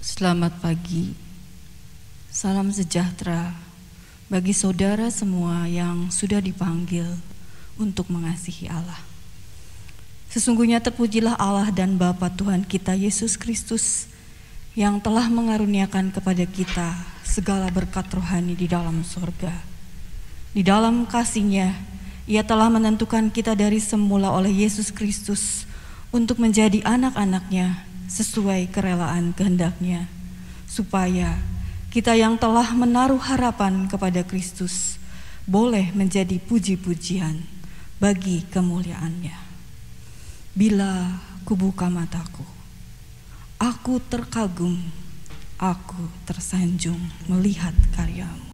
Selamat pagi, salam sejahtera bagi saudara semua yang sudah dipanggil untuk mengasihi Allah. Sesungguhnya terpujilah Allah dan Bapa Tuhan kita Yesus Kristus yang telah mengaruniakan kepada kita segala berkat rohani di dalam surga. Di dalam kasih-Nya, Ia telah menentukan kita dari semula oleh Yesus Kristus untuk menjadi anak-anak-Nya sesuai kerelaan kehendak-Nya, supaya kita yang telah menaruh harapan kepada Kristus boleh menjadi puji-pujian bagi kemuliaan-Nya. Bila kubuka mataku, aku terkagum, aku tersanjung melihat karya-Mu.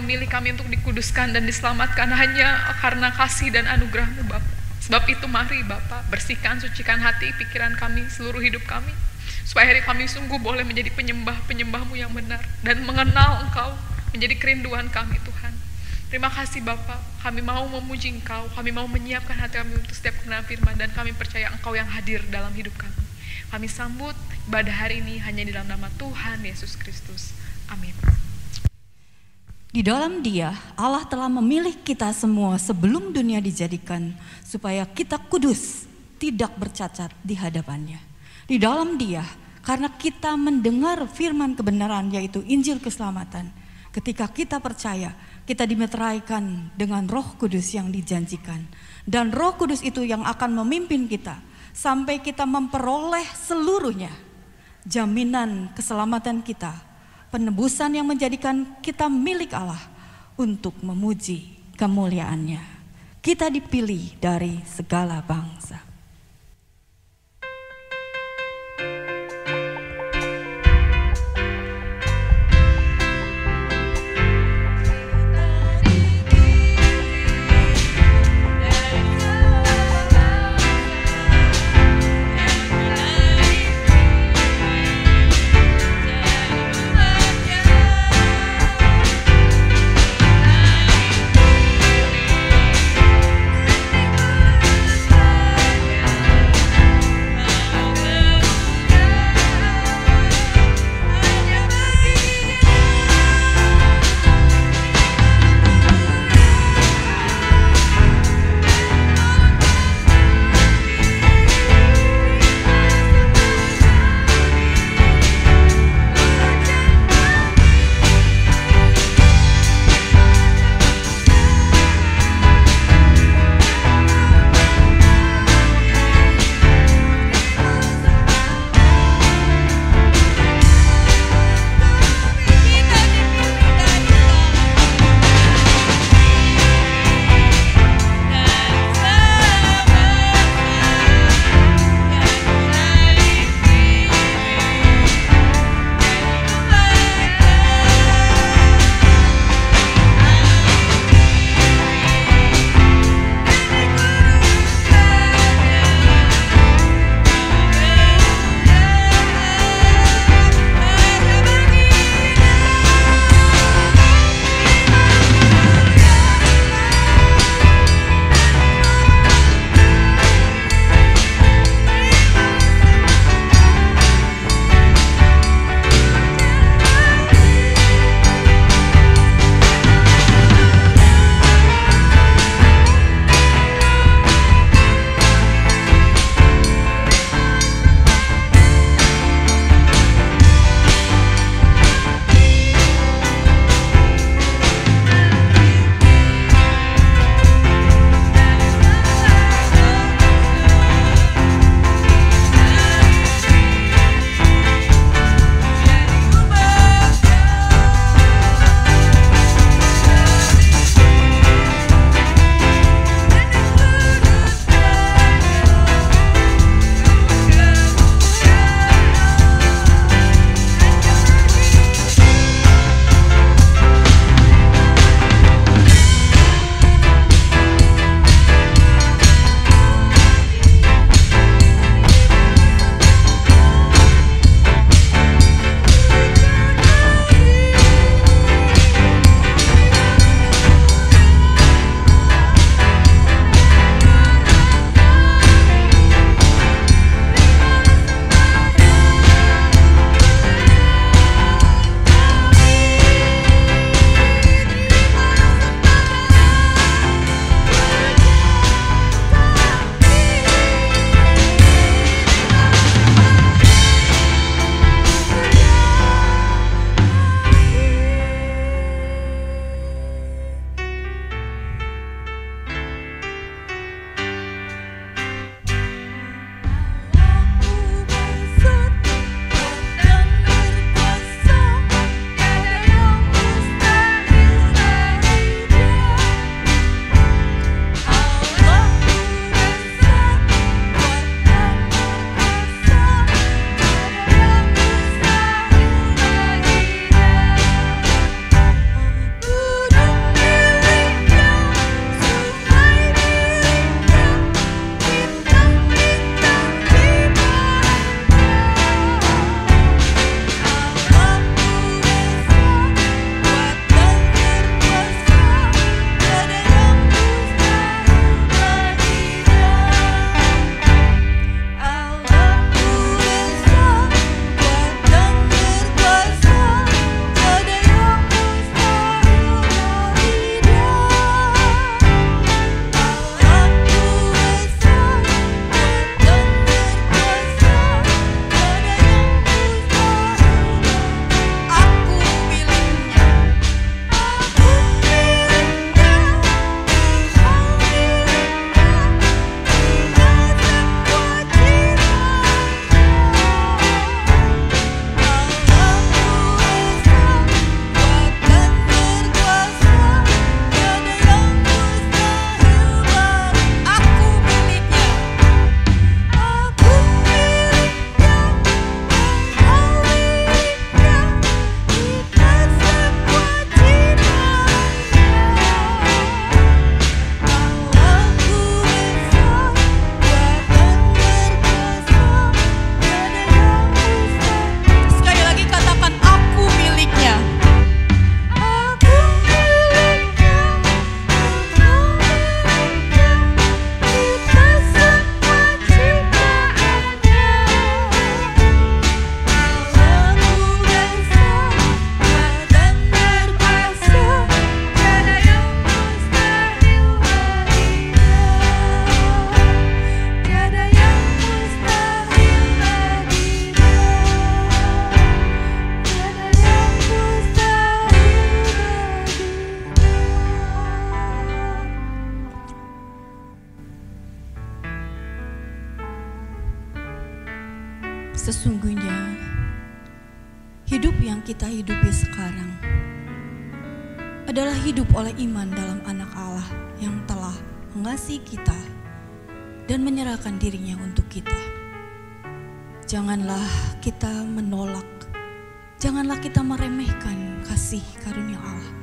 Memilih kami untuk dikuduskan dan diselamatkan hanya karena kasih dan anugerah-Mu, Bapa. Sebab itu mari Bapa, bersihkan, sucikan hati, pikiran kami, seluruh hidup kami, supaya hari kami sungguh boleh menjadi penyembah-penyembah-Mu yang benar dan mengenal Engkau menjadi kerinduan kami, Tuhan. Terima kasih Bapa, kami mau memuji Engkau, kami mau menyiapkan hati kami untuk setiap kebenaran firman, dan kami percaya Engkau yang hadir dalam hidup kami. Kami sambut ibadah hari ini hanya di dalam nama Tuhan Yesus Kristus. Amin. Di dalam Dia, Allah telah memilih kita semua sebelum dunia dijadikan, supaya kita kudus, tidak bercacat di hadapan-Nya. Di dalam Dia, karena kita mendengar firman kebenaran, yaitu Injil keselamatan, ketika kita percaya, kita dimeteraikan dengan Roh Kudus yang dijanjikan. Dan Roh Kudus itu yang akan memimpin kita, sampai kita memperoleh seluruhnya, jaminan keselamatan kita, penebusan yang menjadikan kita milik Allah untuk memuji kemuliaan-Nya. Kita dipilih dari segala bangsa. Sesungguhnya hidup yang kita hidupi sekarang adalah hidup oleh iman dalam Anak Allah yang telah mengasihi kita dan menyerahkan dirinya untuk kita. Janganlah kita menolak, janganlah kita meremehkan kasih karunia Allah.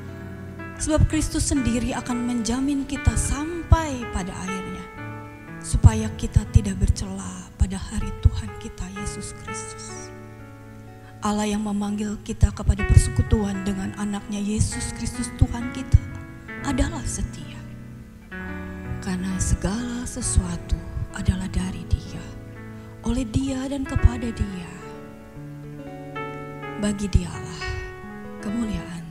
Sebab Kristus sendiri akan menjamin kita sampai pada akhirnya, supaya kita tidak bercela pada hari Tuhan kita Yesus Kristus. Allah yang memanggil kita kepada persekutuan dengan anaknya Yesus Kristus Tuhan kita adalah setia. Karena segala sesuatu adalah dari Dia, oleh Dia dan kepada Dia. Bagi Dialah kemuliaan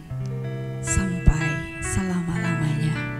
sampai selama-lamanya.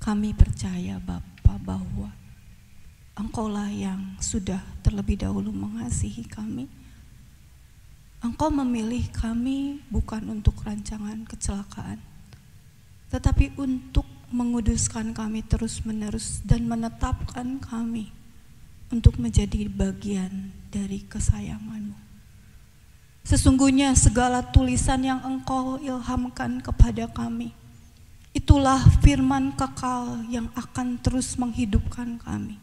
kami percaya Bapa bahwa Engkaulah yang sudah terlebih dahulu mengasihi kami. Engkau memilih kami bukan untuk rancangan kecelakaan, tetapi untuk menguduskan kami terus-menerus dan menetapkan kami untuk menjadi bagian dari kesayangan-Mu. Sesungguhnya segala tulisan yang Engkau ilhamkan kepada kami, itulah firman kekal yang akan terus menghidupkan kami,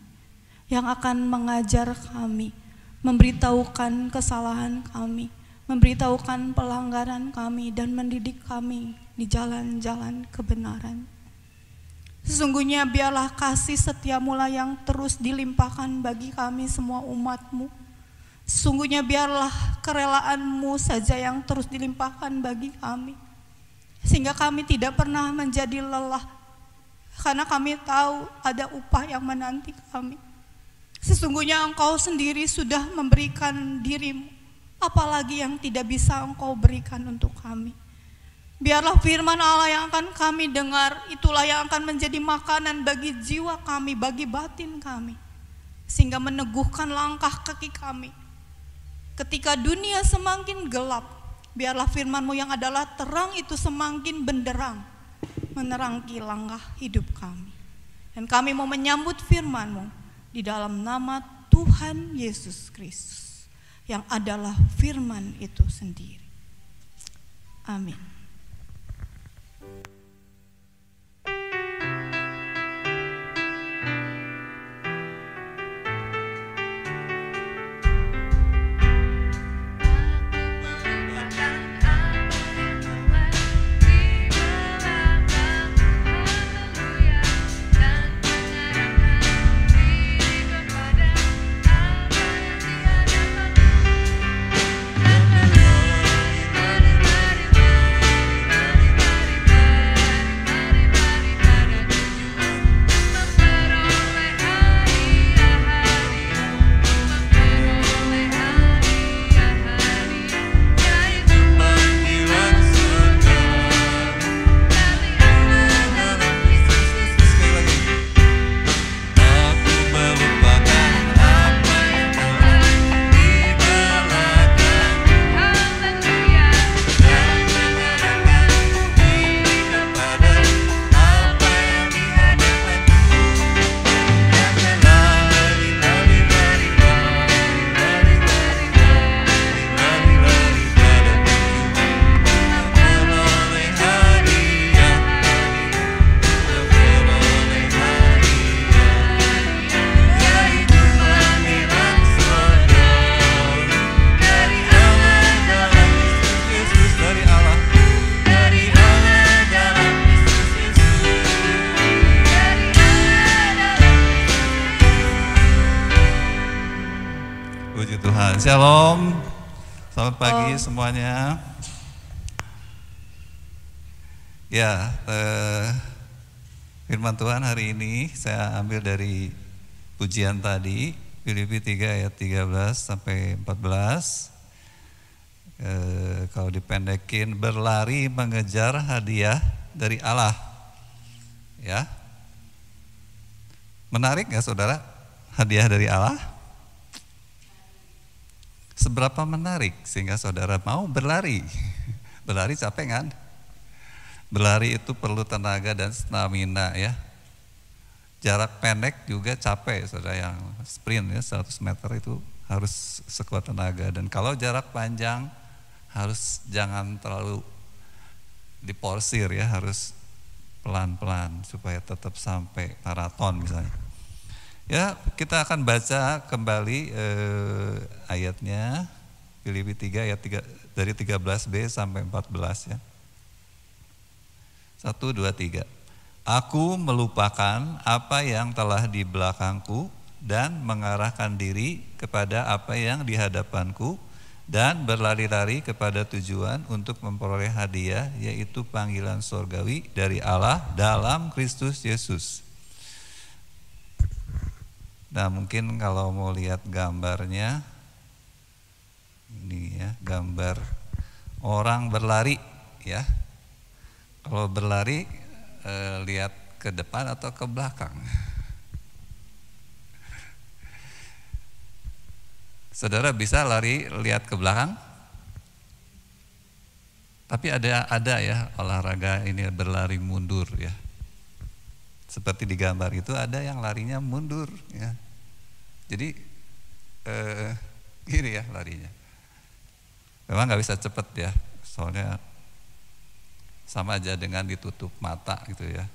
yang akan mengajar kami, memberitahukan kesalahan kami, memberitahukan pelanggaran kami, dan mendidik kami di jalan-jalan kebenaran. Sesungguhnya biarlah kasih setiamu lah yang terus dilimpahkan bagi kami semua umat-Mu. Sesungguhnya biarlah kerelaanmu saja yang terus dilimpahkan bagi kami, sehingga kami tidak pernah menjadi lelah, karena kami tahu ada upah yang menanti kami. Sesungguhnya Engkau sendiri sudah memberikan dirimu, apalagi yang tidak bisa Engkau berikan untuk kami. Biarlah firman Allah yang akan kami dengar, itulah yang akan menjadi makanan bagi jiwa kami, bagi batin kami, sehingga meneguhkan langkah kaki kami. Ketika dunia semakin gelap, biarlah firman-Mu yang adalah terang itu semakin benderang, menerangi langkah hidup kami. Dan kami mau menyambut firman-Mu di dalam nama Tuhan Yesus Kristus, yang adalah firman itu sendiri. Amin. Shalom, selamat pagi semuanya. Ya, firman Tuhan hari ini saya ambil dari pujian tadi, Filipi 3 ayat 13 sampai 14. Kalau dipendekin, berlari mengejar hadiah dari Allah. Ya, menarik nggak saudara? Hadiah dari Allah? Seberapa menarik sehingga saudara mau berlari? Berlari capek kan? Berlari itu perlu tenaga dan stamina ya. Jarak pendek juga capek, saudara, yang sprint ya 100 meter itu harus sekuat tenaga. Dan kalau jarak panjang harus jangan terlalu diporsir ya, harus pelan-pelan supaya tetap sampai maraton misalnya. Ya, kita akan baca kembali ayatnya, Filipi 3 ayat 3, dari 13b sampai 14 ya. 1, 2, 3. Aku melupakan apa yang telah di belakangku dan mengarahkan diri kepada apa yang di hadapanku dan berlari-lari kepada tujuan untuk memperoleh hadiah, yaitu panggilan surgawi dari Allah dalam Kristus Yesus. Nah, mungkin kalau mau lihat gambarnya, ini ya, gambar orang berlari ya. Kalau berlari lihat ke depan atau ke belakang? Saudara bisa lari lihat ke belakang? Tapi ada ya olahraga ini berlari mundur ya. Seperti di gambar itu ada yang larinya mundur ya. Jadi gini ya larinya. Memang nggak bisa cepet ya, soalnya sama aja dengan ditutup mata gitu ya.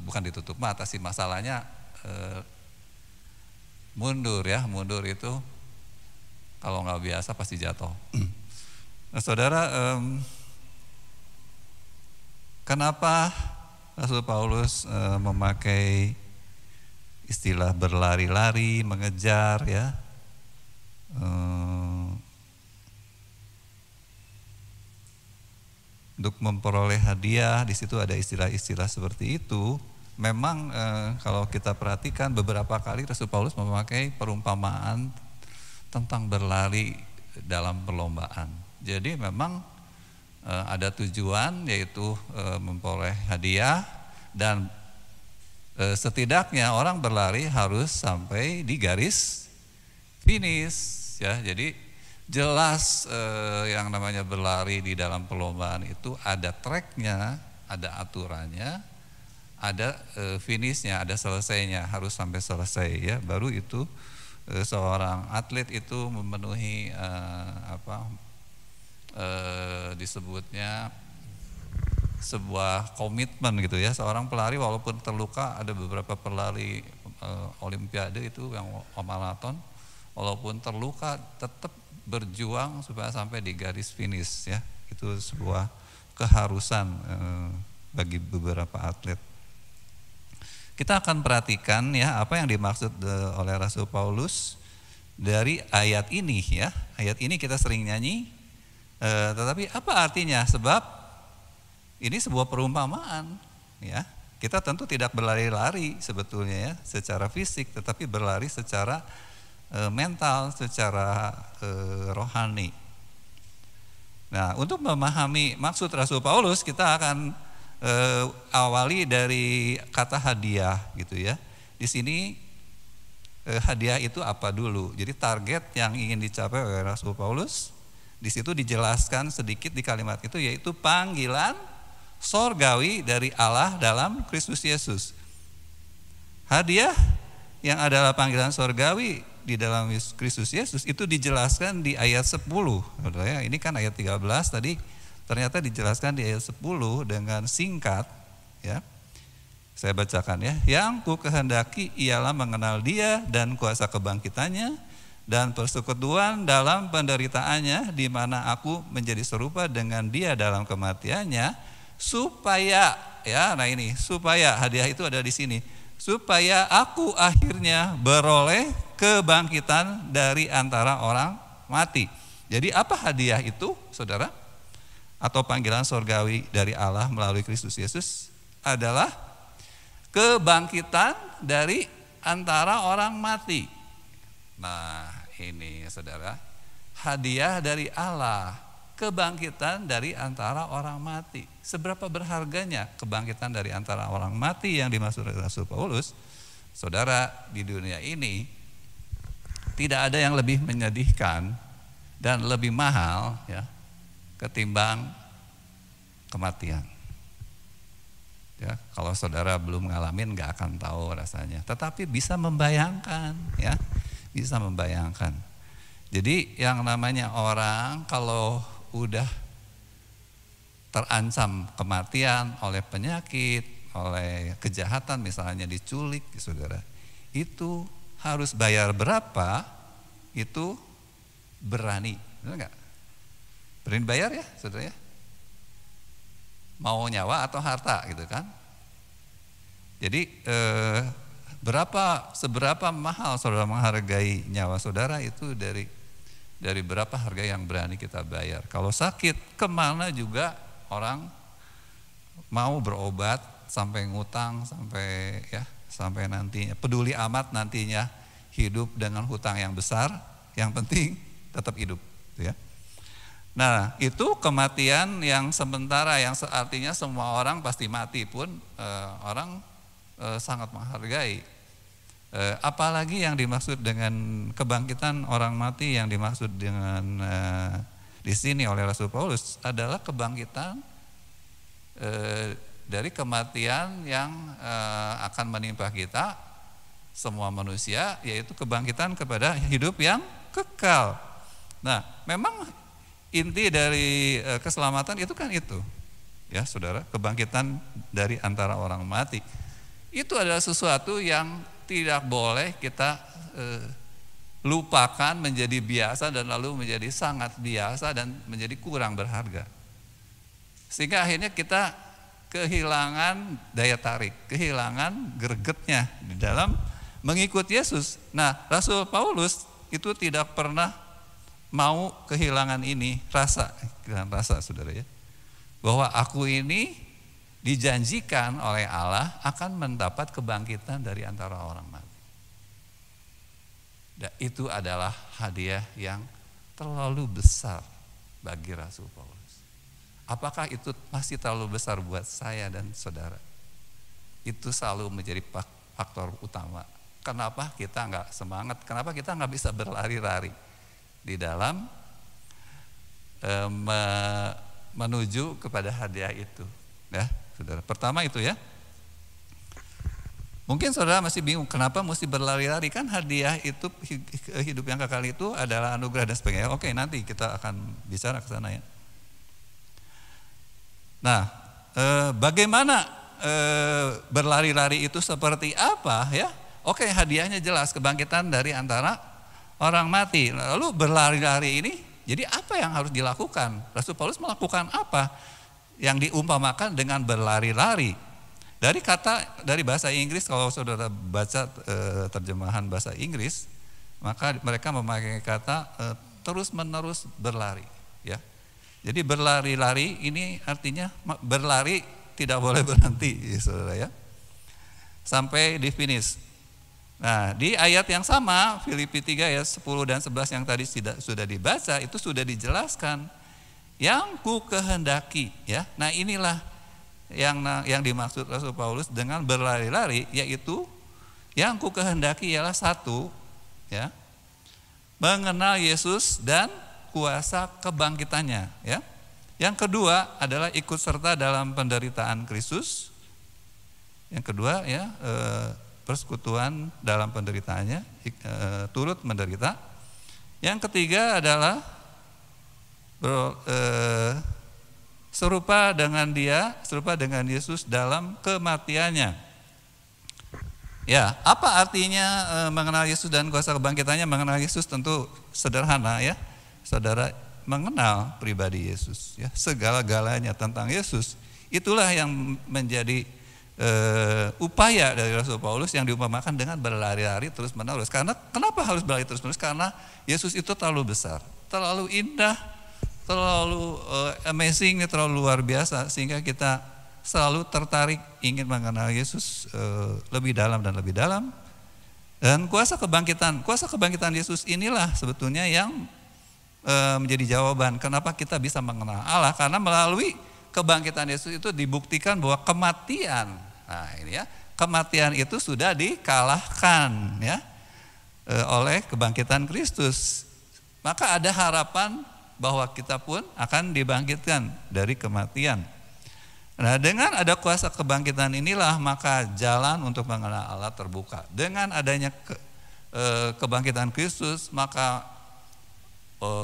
Bukan ditutup mata sih, masalahnya mundur ya. Mundur itu kalau nggak biasa pasti jatuh. Nah, saudara, kenapa Rasul Paulus memakai istilah berlari-lari, mengejar ya, untuk memperoleh hadiah? Di situ ada istilah-istilah seperti itu. Memang kalau kita perhatikan beberapa kali Rasul Paulus memakai perumpamaan tentang berlari dalam perlombaan. Jadi memang ada tujuan, yaitu memperoleh hadiah, dan setidaknya orang berlari harus sampai di garis finish ya. Jadi jelas yang namanya berlari di dalam perlombaan itu ada tracknya, ada aturannya, ada finishnya, ada selesainya, harus sampai selesai ya. Baru itu seorang atlet itu memenuhi disebutnya sebuah komitmen gitu ya. Seorang pelari walaupun terluka, ada beberapa pelari olimpiade itu yang maraton, walaupun terluka tetap berjuang supaya sampai di garis finish ya. Itu sebuah keharusan bagi beberapa atlet. Kita akan perhatikan ya apa yang dimaksud oleh Rasul Paulus dari ayat ini ya. Ayat ini kita sering nyanyi, tetapi apa artinya? Sebab ini sebuah perumpamaan ya. Kita tentu tidak berlari-lari sebetulnya ya secara fisik, tetapi berlari secara mental, secara rohani. Nah, untuk memahami maksud Rasul Paulus, kita akan awali dari kata hadiah gitu ya. Di sini hadiah itu apa dulu? Jadi target yang ingin dicapai oleh Rasul Paulus di situ dijelaskan sedikit di kalimat itu, yaitu panggilan sorgawi dari Allah dalam Kristus Yesus. Hadiah yang adalah panggilan sorgawi di dalam Kristus Yesus itu dijelaskan di ayat 10. Ya, ini kan ayat 13 tadi, ternyata dijelaskan di ayat 10 dengan singkat ya. Saya bacakan ya. Yang ku kehendaki ialah mengenal Dia dan kuasa kebangkitannya dan persekutuan dalam penderitaannya, di mana aku menjadi serupa dengan Dia dalam kematiannya, supaya ya, nah ini supaya, hadiah itu ada di sini, supaya aku akhirnya beroleh kebangkitan dari antara orang mati. Jadi apa hadiah itu, saudara? Atau panggilan sorgawi dari Allah melalui Kristus Yesus adalah kebangkitan dari antara orang mati. Nah ini saudara, hadiah dari Allah, kebangkitan dari antara orang mati. Seberapa berharganya kebangkitan dari antara orang mati yang dimaksud oleh Rasul Paulus? Saudara, di dunia ini tidak ada yang lebih menyedihkan dan lebih mahal ya ketimbang kematian. Ya, kalau saudara belum ngalamin nggak akan tahu rasanya. Tetapi bisa membayangkan ya, bisa membayangkan. Jadi yang namanya orang kalau udah terancam kematian oleh penyakit, oleh kejahatan, misalnya diculik, saudara, itu harus bayar berapa? Itu berani, benar nggak? Berani bayar ya, saudara ya. Mau nyawa atau harta gitu kan? Jadi seberapa mahal saudara menghargai nyawa saudara, itu dari berapa harga yang berani kita bayar. Kalau sakit, kemana juga orang mau berobat, sampai ngutang, sampai nantinya peduli amat nantinya hidup dengan hutang yang besar, yang penting tetap hidup, ya. Nah, itu kematian yang sementara, yang artinya semua orang pasti mati pun orang sangat menghargai. Apalagi yang dimaksud dengan kebangkitan orang mati, yang dimaksud dengan di sini oleh Rasul Paulus adalah kebangkitan dari kematian yang akan menimpa kita semua manusia, yaitu kebangkitan kepada hidup yang kekal. Nah, memang inti dari keselamatan itu kan itu, ya saudara, kebangkitan dari antara orang mati. Itu adalah sesuatu yang tidak boleh kita lupakan menjadi biasa dan lalu menjadi sangat biasa dan menjadi kurang berharga. Sehingga akhirnya kita kehilangan daya tarik, kehilangan gregetnya di dalam mengikuti Yesus. Nah, Rasul Paulus itu tidak pernah mau kehilangan ini, kehilangan rasa saudara ya. Bahwa aku ini dijanjikan oleh Allah akan mendapat kebangkitan dari antara orang mati. Dan itu adalah hadiah yang terlalu besar bagi Rasul Paulus. Apakah itu masih terlalu besar buat saya dan saudara? Itu selalu menjadi faktor utama. Kenapa kita nggak semangat? Kenapa kita nggak bisa berlari-lari di dalam menuju kepada hadiah itu? Ya, saudara. Pertama itu ya. Mungkin saudara masih bingung kenapa mesti berlari-lari, kan hadiah itu hidup yang kekal itu adalah anugerah dan sebagainya. Oke, nanti kita akan bicara ke sana ya. Nah, bagaimana berlari-lari itu seperti apa ya? Oke, hadiahnya jelas kebangkitan dari antara orang mati. Lalu berlari-lari ini, jadi apa yang harus dilakukan? Rasul Paulus melakukan apa yang diumpamakan dengan berlari-lari? Dari bahasa Inggris, kalau saudara baca terjemahan bahasa Inggris, maka mereka memakai kata terus-menerus berlari, ya. Jadi berlari-lari ini artinya berlari tidak boleh berhenti, ya, saudara ya. Sampai di finish. Nah, di ayat yang sama, Filipi 3 ayat 10 dan 11 yang tadi sudah dibaca, itu sudah dijelaskan yang ku kehendaki, ya. Nah, inilah yang dimaksud Rasul Paulus dengan berlari-lari, yaitu yang ku kehendaki ialah satu, ya, mengenal Yesus dan kuasa kebangkitannya, ya. Yang kedua adalah ikut serta dalam penderitaan Kristus. Yang kedua ya, persekutuan dalam penderitaannya, turut menderita. Yang ketiga adalah serupa dengan Yesus dalam kematiannya. Ya, apa artinya mengenal Yesus dan kuasa kebangkitannya? Mengenal Yesus tentu sederhana ya. Saudara mengenal pribadi Yesus ya, segala-galanya tentang Yesus. Itulah yang menjadi upaya dari Rasul Paulus yang diumpamakan dengan berlari-lari terus-menerus. Karena kenapa harus berlari terus-menerus? Karena Yesus itu terlalu besar, terlalu indah, terlalu amazing, terlalu luar biasa, sehingga kita selalu tertarik ingin mengenal Yesus lebih dalam dan lebih dalam. Dan kuasa kebangkitan Yesus inilah sebetulnya yang menjadi jawaban kenapa kita bisa mengenal Allah, karena melalui kebangkitan Yesus itu dibuktikan bahwa kematian, nah ini ya, kematian itu sudah dikalahkan ya oleh kebangkitan Kristus. Maka ada harapan bahwa kita pun akan dibangkitkan dari kematian. Nah, dengan ada kuasa kebangkitan inilah maka jalan untuk mengenal Allah terbuka. Dengan adanya kebangkitan Kristus, maka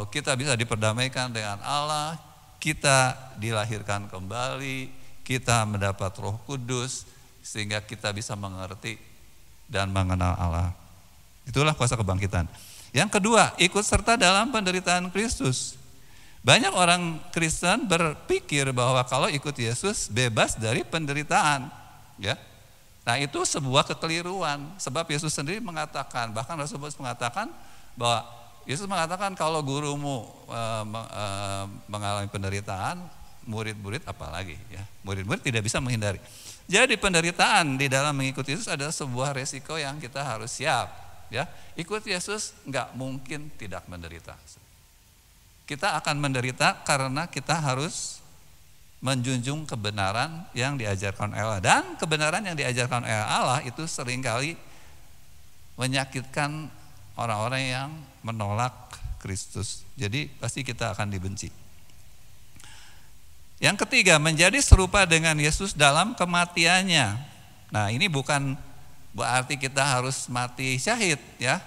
kita bisa diperdamaikan dengan Allah, kita dilahirkan kembali, kita mendapat Roh Kudus, sehingga kita bisa mengerti dan mengenal Allah. Itulah kuasa kebangkitan. Yang kedua, ikut serta dalam penderitaan Kristus. Banyak orang Kristen berpikir bahwa kalau ikut Yesus bebas dari penderitaan, ya. Nah, itu sebuah kekeliruan, sebab Yesus sendiri mengatakan, bahkan Rasul Paulus mengatakan bahwa Yesus mengatakan kalau gurumu mengalami penderitaan, murid-murid apalagi ya. Murid-murid tidak bisa menghindari. Jadi penderitaan di dalam mengikuti Yesus adalah sebuah resiko yang kita harus siap, ya. Ikut Yesus enggak mungkin tidak menderita. kita akan menderita karena kita harus menjunjung kebenaran yang diajarkan Allah. Dan kebenaran yang diajarkan oleh Allah itu seringkali menyakitkan orang-orang yang menolak Kristus. Jadi pasti kita akan dibenci. Yang ketiga, menjadi serupa dengan Yesus dalam kematiannya. Nah, ini bukan berarti kita harus mati syahid ya.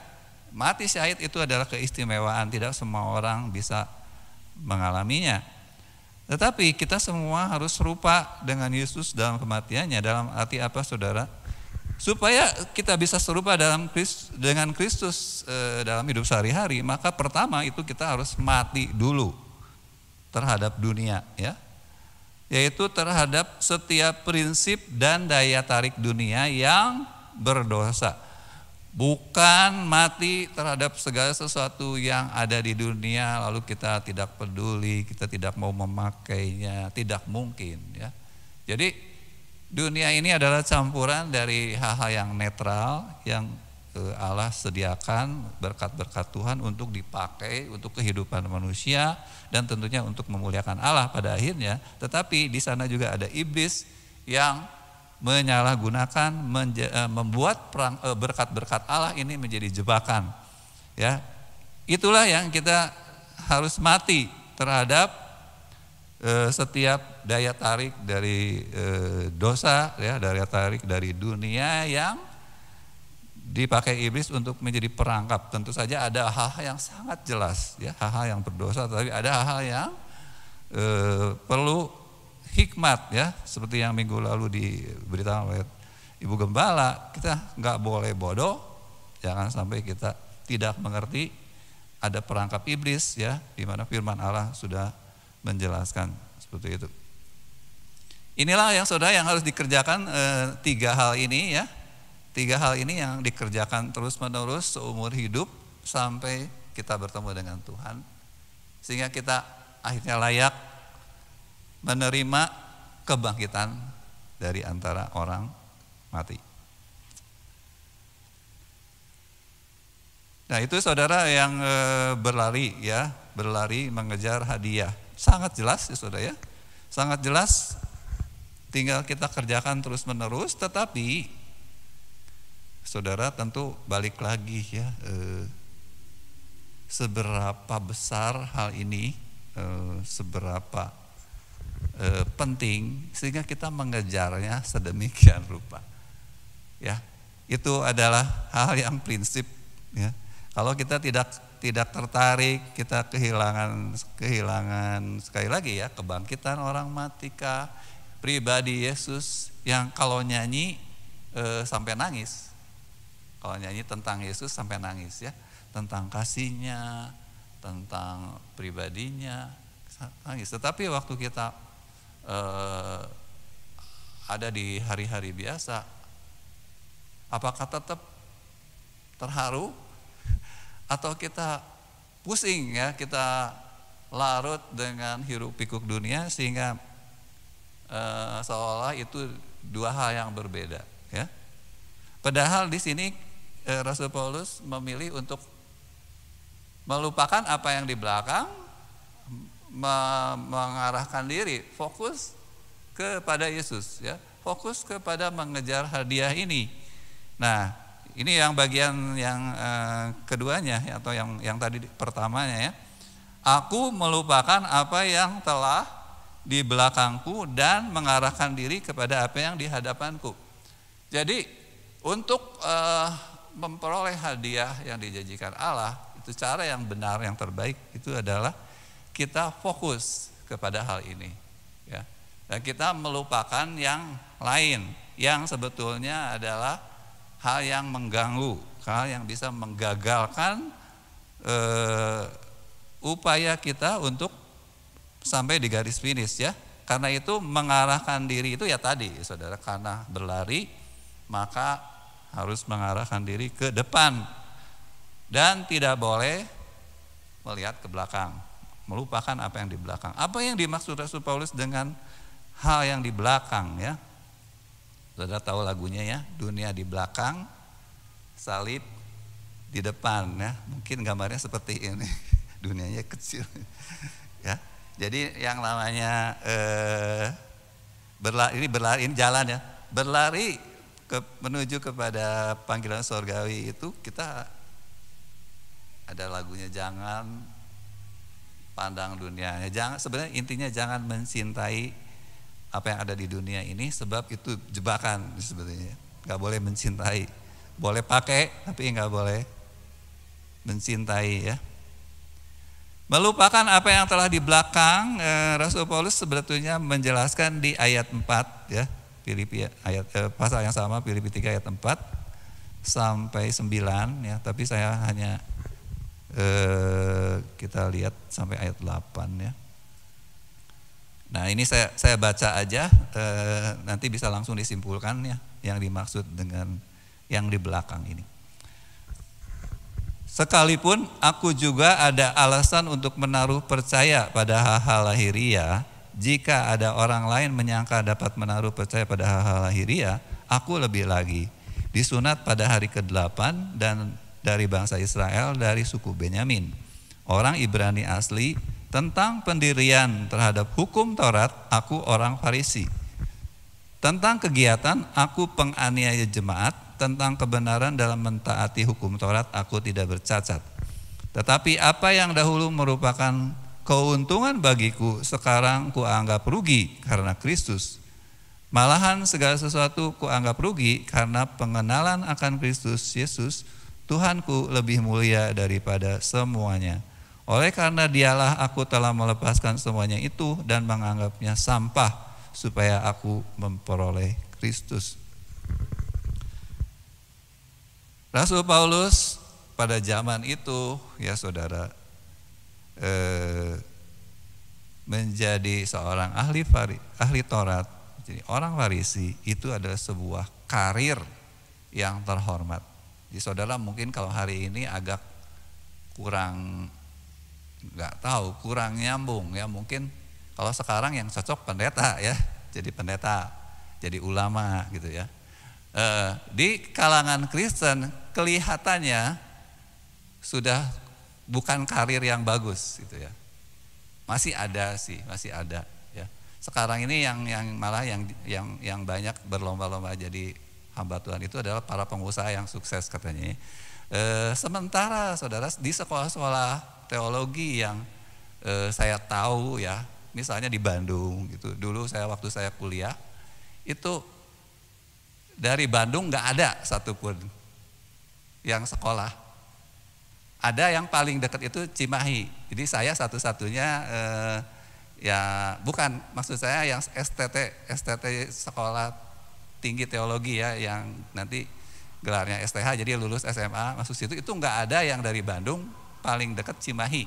Mati syahid itu adalah keistimewaan, tidak semua orang bisa mengalaminya. Tetapi kita semua harus serupa dengan Yesus dalam kematiannya. Dalam arti apa, saudara? Supaya kita bisa serupa dengan Kristus dalam hidup sehari-hari, maka pertama itu kita harus mati dulu terhadap dunia ya. Yaitu terhadap setiap prinsip dan daya tarik dunia yang berdosa. Bukan mati terhadap segala sesuatu yang ada di dunia lalu kita tidak peduli, kita tidak mau memakainya, tidak mungkin ya. Jadi dunia ini adalah campuran dari hal-hal yang netral yang Allah sediakan, berkat-berkat Tuhan untuk dipakai untuk kehidupan manusia dan tentunya untuk memuliakan Allah pada akhirnya. Tetapi di sana juga ada iblis yang menyalahgunakan, membuat berkat-berkat Allah ini menjadi jebakan. Ya, itulah yang kita harus mati terhadap setiap daya tarik dari dosa, ya, daya tarik dari dunia yang dipakai iblis untuk menjadi perangkap. Tentu saja ada hal-hal yang sangat jelas, ya, hal-hal yang berdosa, tapi ada hal-hal yang perlu hikmat, ya, seperti yang minggu lalu diberitakan oleh Ibu Gembala. Kita nggak boleh bodoh, jangan sampai kita tidak mengerti ada perangkap iblis, ya, di mana firman Allah sudah menjelaskan seperti itu. Inilah yang saudara yang harus dikerjakan, tiga hal ini, ya. Tiga hal ini yang dikerjakan terus-menerus seumur hidup sampai kita bertemu dengan Tuhan, sehingga kita akhirnya layak menerima kebangkitan dari antara orang mati. Nah, itu saudara yang berlari, ya, berlari mengejar hadiah. Sangat jelas, ya saudara, ya, sangat jelas. Tinggal kita kerjakan terus-menerus, tetapi saudara tentu balik lagi, ya, seberapa besar hal ini, seberapa penting sehingga kita mengejarnya sedemikian rupa, ya. Itu adalah hal yang prinsip, ya. Kalau kita tidak tertarik, kita kehilangan sekali lagi, ya, kebangkitan orang mati kah, pribadi Yesus yang kalau nyanyi sampai nangis. Kalau nyanyi tentang Yesus sampai nangis, ya, tentang kasihnya, tentang pribadinya, nangis. Tetapi waktu kita ada di hari-hari biasa, apakah tetap terharu atau kita pusing, ya, kita larut dengan hiruk pikuk dunia sehingga seolah itu dua hal yang berbeda, ya. Padahal di sini Rasul Paulus memilih untuk melupakan apa yang di belakang, mengarahkan diri, fokus kepada Yesus, ya, fokus kepada mengejar hadiah ini. Nah, ini yang bagian yang keduanya, ya, atau yang tadi pertamanya, ya. Aku melupakan apa yang telah di belakangku dan mengarahkan diri kepada apa yang di hadapanku. Jadi untuk memperoleh hadiah yang dijanjikan Allah, itu cara yang benar, yang terbaik itu adalah kita fokus kepada hal ini, ya. Dan kita melupakan yang lain yang sebetulnya adalah hal yang mengganggu, hal yang bisa menggagalkan upaya kita untuk sampai di garis finish, ya. Karena itu mengarahkan diri itu, ya, tadi saudara, karena berlari maka harus mengarahkan diri ke depan dan tidak boleh melihat ke belakang, melupakan apa yang di belakang. Apa yang dimaksud Rasul Paulus dengan hal yang di belakang, ya? Saudara tahu lagunya, ya, dunia di belakang, salib di depan, ya. Mungkin gambarnya seperti ini. dunianya kecil. Ya, jadi yang namanya berlari ini jalan ya, berlari menuju kepada panggilan surgawi itu kita ada lagunya, jangan pandang dunia. Jangan, sebenarnya intinya jangan mencintai apa yang ada di dunia ini, sebab itu jebakan sebenarnya. Nggak boleh mencintai, boleh pakai tapi nggak boleh mencintai ya. Melupakan apa yang telah di belakang. Rasul Paulus sebetulnya menjelaskan di ayat 4 ya, Filipi ayat pasal yang sama, Filipi 3 ayat 4 sampai 9 ya, tapi saya hanya kita lihat sampai ayat 8 ya. Nah, ini saya baca aja, nanti bisa langsung disimpulkan ya yang dimaksud dengan yang di belakang ini. Sekalipun aku juga ada alasan untuk menaruh percaya pada hal-hal lahiriah, jika ada orang lain menyangka dapat menaruh percaya pada hal-hal lahiriah, aku lebih lagi. Disunat pada hari ke-8 dan dari bangsa Israel, dari suku Benyamin. Orang Ibrani asli. Tentang pendirian terhadap hukum Taurat, aku orang Farisi. Tentang kegiatan, aku penganiaya jemaat. Tentang kebenaran dalam mentaati hukum Taurat, aku tidak bercacat. Tetapi apa yang dahulu merupakan keuntungan bagiku, sekarang kuanggap rugi karena Kristus. Malahan segala sesuatu kuanggap rugi karena pengenalan akan Kristus Yesus, Tuhanku, lebih mulia daripada semuanya. Oleh karena dialah aku telah melepaskan semuanya itu dan menganggapnya sampah, supaya aku memperoleh Kristus. Rasul Paulus pada zaman itu ya saudara, menjadi seorang ahli Taurat, jadi orang Farisi itu adalah sebuah karir yang terhormat. Jadi saudara mungkin kalau hari ini agak kurang, nggak tahu, kurang nyambung ya, mungkin kalau sekarang yang cocok pendeta ya, jadi pendeta, jadi ulama gitu ya. Di kalangan Kristen kelihatannya sudah bukan karir yang bagus gitu ya. Masih ada sih, masih ada ya. Sekarang ini yang malah yang banyak berlomba-lomba jadi hamba Tuhan itu adalah para pengusaha yang sukses katanya. Sementara saudara di sekolah-sekolah teologi yang saya tahu ya, misalnya di Bandung gitu. Dulu waktu saya kuliah itu dari Bandung nggak ada satupun yang sekolah. Ada yang paling dekat itu Cimahi. Jadi saya satu-satunya ya bukan, maksud saya yang STT sekolah tinggi teologi ya, yang nanti gelarnya STH, jadi lulus SMA masuk situ, itu nggak ada yang dari Bandung, paling dekat Cimahi.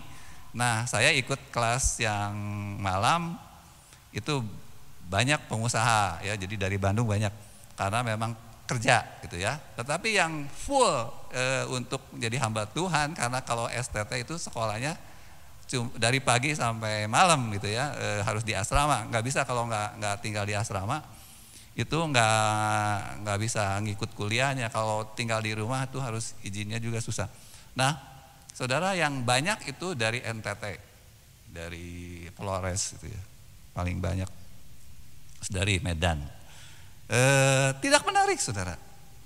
Nah, saya ikut kelas yang malam itu banyak pengusaha ya, jadi dari Bandung banyak, karena memang kerja gitu ya. Tetapi yang full untuk menjadi hamba Tuhan, karena kalau STT itu sekolahnya dari pagi sampai malam gitu ya, harus di asrama, nggak bisa kalau nggak tinggal di asrama itu nggak bisa ngikut kuliahnya. Kalau tinggal di rumah tuh harus izinnya juga susah. Nah, saudara, yang banyak itu dari NTT, dari Flores gitu ya, paling banyak dari Medan. Tidak menarik saudara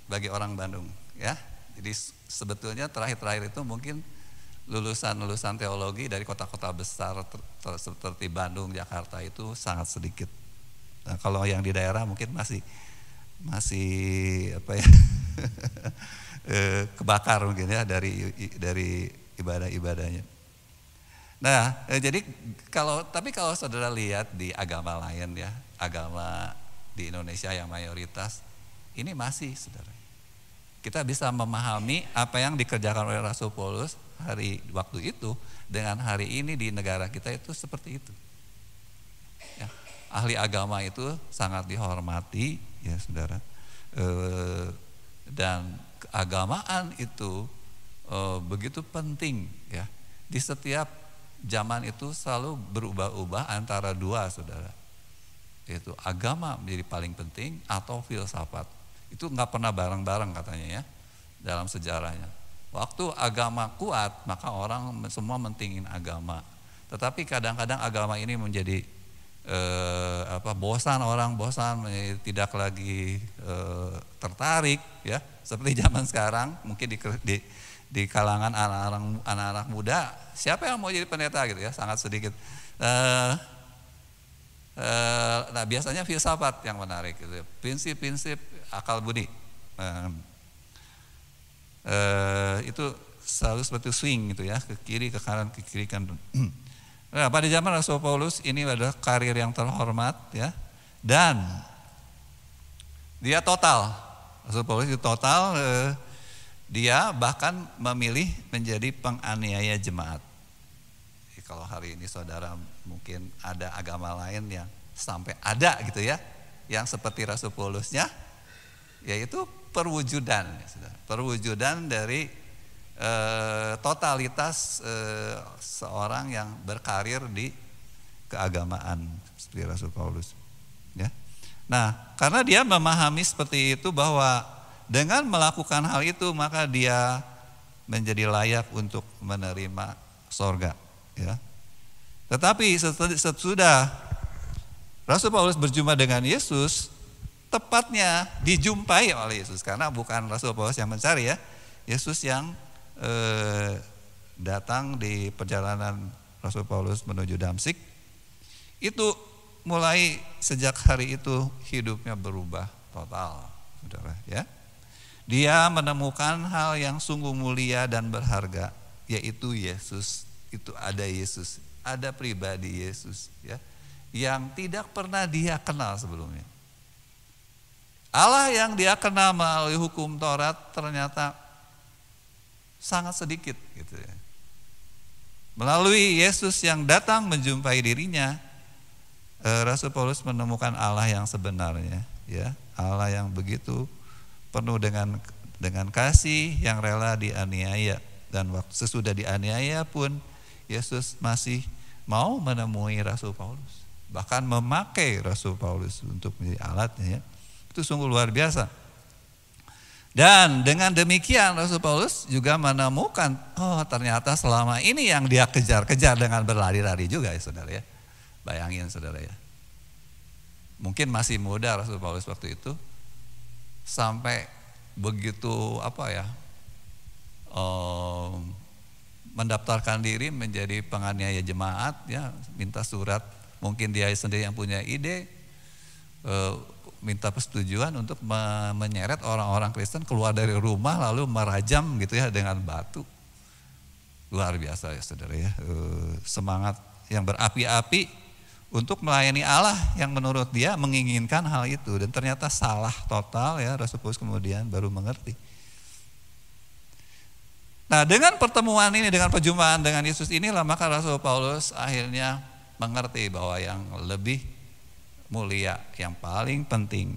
bagi orang Bandung ya. Jadi sebetulnya terakhir-terakhir itu mungkin lulusan teologi dari kota-kota besar seperti Bandung, Jakarta itu sangat sedikit. Nah, kalau yang di daerah mungkin masih apa ya kebakar mungkin ya dari ibadah-ibadahnya. Nah, jadi tapi kalau saudara lihat di agama lain ya, agama di Indonesia yang mayoritas ini masih saudara, kita bisa memahami apa yang dikerjakan oleh Rasul Paulus waktu itu dengan hari ini di negara kita itu seperti itu. Ya, ahli agama itu sangat dihormati ya saudara, dan keagamaan itu begitu penting ya. Di setiap zaman itu selalu berubah-ubah antara dua saudara, yaitu agama menjadi paling penting atau filsafat. Itu nggak pernah bareng-bareng katanya ya dalam sejarahnya. Waktu agama kuat, maka orang semua mentingin agama. Tetapi kadang-kadang agama ini menjadi bosan, orang bosan, tidak lagi tertarik, ya. Seperti zaman sekarang, mungkin di kalangan anak-anak muda, siapa yang mau jadi pendeta gitu ya, sangat sedikit. Nah biasanya filsafat yang menarik, gitu. Prinsip-prinsip akal budi. Itu selalu seperti swing gitu ya, ke kiri ke kanan ke kiri kan. Nah, pada zaman Rasul Paulus ini adalah karir yang terhormat ya, dan dia total. Rasul Paulus itu total, dia bahkan memilih menjadi penganiaya jemaat. Jadi, kalau hari ini saudara mungkin ada agama lain yang sampai ada gitu ya, yang seperti Rasul Paulusnya, yaitu perwujudan dari totalitas seorang yang berkarir di keagamaan seperti Rasul Paulus, ya. Nah, karena dia memahami seperti itu bahwa dengan melakukan hal itu maka dia menjadi layak untuk menerima sorga, ya. Tetapi sesudah Rasul Paulus berjumpa dengan Yesus, tepatnya dijumpai oleh Yesus, karena bukan Rasul Paulus yang mencari ya, Yesus yang datang di perjalanan Rasul Paulus menuju Damsyik. Itu mulai sejak hari itu hidupnya berubah total, saudara ya. Dia menemukan hal yang sungguh mulia dan berharga, yaitu Yesus. Itu ada Yesus, ada pribadi Yesus ya, yang tidak pernah dia kenal sebelumnya. Allah yang dia kenal melalui hukum Taurat ternyata sangat sedikit gitu ya. Melalui Yesus yang datang menjumpai dirinya, Rasul Paulus menemukan Allah yang sebenarnya ya, Allah yang begitu penuh dengan kasih, yang rela dianiaya, dan waktu sesudah dianiaya pun Yesus masih mau menemui Rasul Paulus, bahkan memakai Rasul Paulus untuk menjadi alatnya ya. Itu sungguh luar biasa. Dan dengan demikian Rasul Paulus juga menemukan, oh ternyata selama ini yang dia kejar-kejar dengan berlari-lari juga ya saudara ya. Bayangin saudara ya. Mungkin masih muda Rasul Paulus waktu itu, sampai begitu mendaftarkan diri menjadi penganiaya jemaat ya, minta surat, mungkin dia sendiri yang punya ide, minta persetujuan untuk menyeret orang-orang Kristen keluar dari rumah lalu merajam gitu ya dengan batu. Luar biasa ya saudara ya, semangat yang berapi-api untuk melayani Allah yang menurut dia menginginkan hal itu, dan ternyata salah total ya. Rasul Paulus kemudian baru mengerti. Nah, dengan pertemuan ini, dengan perjumpaan dengan Yesus inilah maka Rasul Paulus akhirnya mengerti bahwa yang lebih mulia, yang paling penting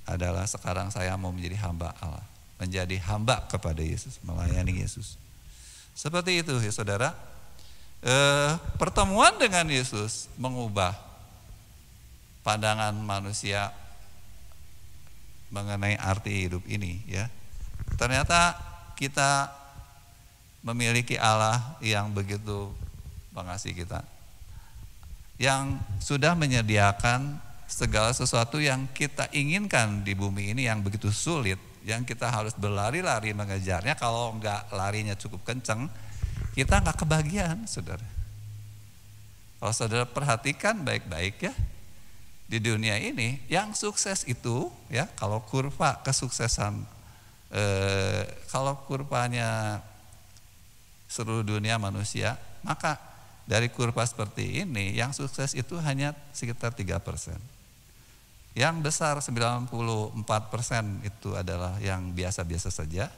adalah sekarang saya mau menjadi hamba Allah, menjadi hamba kepada Yesus, melayani Yesus. Seperti itu ya saudara. Pertemuan dengan Yesus mengubah pandangan manusia mengenai arti hidup ini ya. Ternyata kita memiliki Allah yang begitu mengasihi kita, yang sudah menyediakan segala sesuatu yang kita inginkan di bumi ini yang begitu sulit, yang kita harus berlari-lari mengejarnya. Kalau enggak larinya cukup kenceng, kita enggak kebagian saudara. Kalau saudara perhatikan baik-baik ya, di dunia ini yang sukses itu ya, kalau kurva kesuksesan, kalau kurvanya seluruh dunia manusia, maka dari kurva seperti ini, yang sukses itu hanya sekitar 3%. Yang besar 94% itu adalah yang biasa-biasa saja.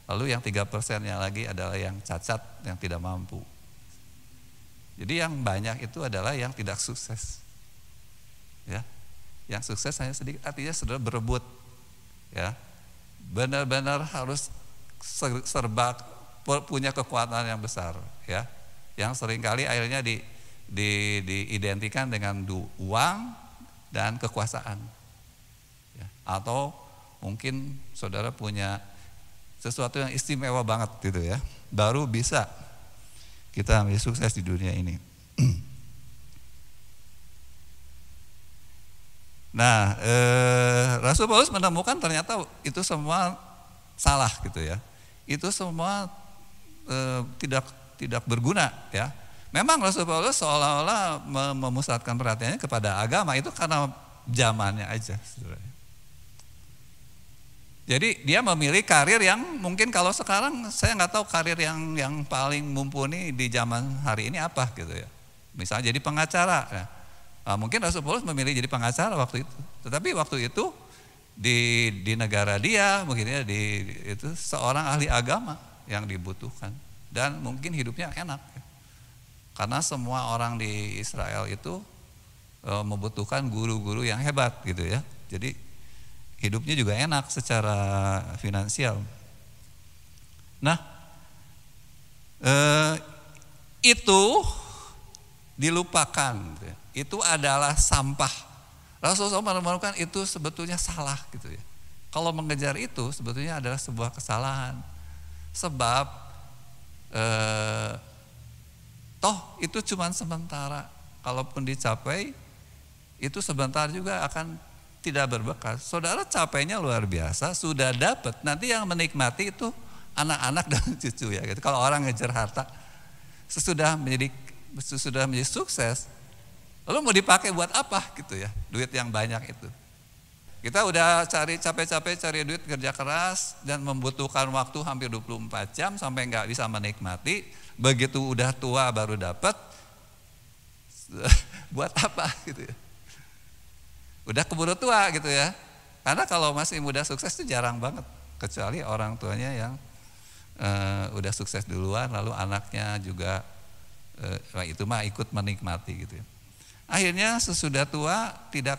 Lalu yang 3% yang lagi adalah yang cacat, yang tidak mampu. Jadi yang banyak itu adalah yang tidak sukses. Ya. Yang sukses hanya sedikit, artinya saudara berebut. Ya. Benar-benar harus serba punya kekuatan yang besar, ya. Yang seringkali akhirnya diidentikan dengan uang dan kekuasaan ya. Atau mungkin saudara punya sesuatu yang istimewa banget gitu ya. Baru bisa kita menjadi sukses di dunia ini. Nah, Rasul Paulus menemukan ternyata itu semua salah gitu ya. Itu semua tidak berguna ya. Memang Rasul Paulus seolah-olah memusatkan perhatiannya kepada agama itu karena zamannya aja. Jadi dia memilih karir yang mungkin kalau sekarang saya nggak tahu karir yang paling mumpuni di zaman hari ini apa gitu ya. Misalnya jadi pengacara. Ya. Nah, mungkin Rasul Paulus memilih jadi pengacara waktu itu. Tetapi waktu itu di negara dia mungkin ya itu seorang ahli agama yang dibutuhkan dan mungkin hidupnya enak. Ya. Karena semua orang di Israel itu membutuhkan guru-guru yang hebat gitu ya. Jadi hidupnya juga enak secara finansial. Nah, itu dilupakan. Itu adalah sampah. Rasulullah menemukan itu sebetulnya salah gitu ya. Kalau mengejar itu sebetulnya adalah sebuah kesalahan. Sebab toh itu cuma sementara. Kalaupun dicapai itu sebentar juga akan tidak berbekas. Saudara capainya luar biasa, sudah dapat. Nanti yang menikmati itu anak-anak dan cucu ya. Gitu. Kalau orang ngejar harta, sesudah menjadi sukses, lalu mau dipakai buat apa gitu ya? Duit yang banyak itu. Kita udah capek-capek cari duit, kerja keras dan membutuhkan waktu hampir 24 jam sampai nggak bisa menikmati. Begitu udah tua baru dapat, buat apa gitu ya? Udah keburu tua gitu ya. Karena kalau masih muda sukses itu jarang banget, kecuali orang tuanya yang udah sukses duluan, lalu anaknya juga itu mah ikut menikmati gitu ya. Akhirnya sesudah tua tidak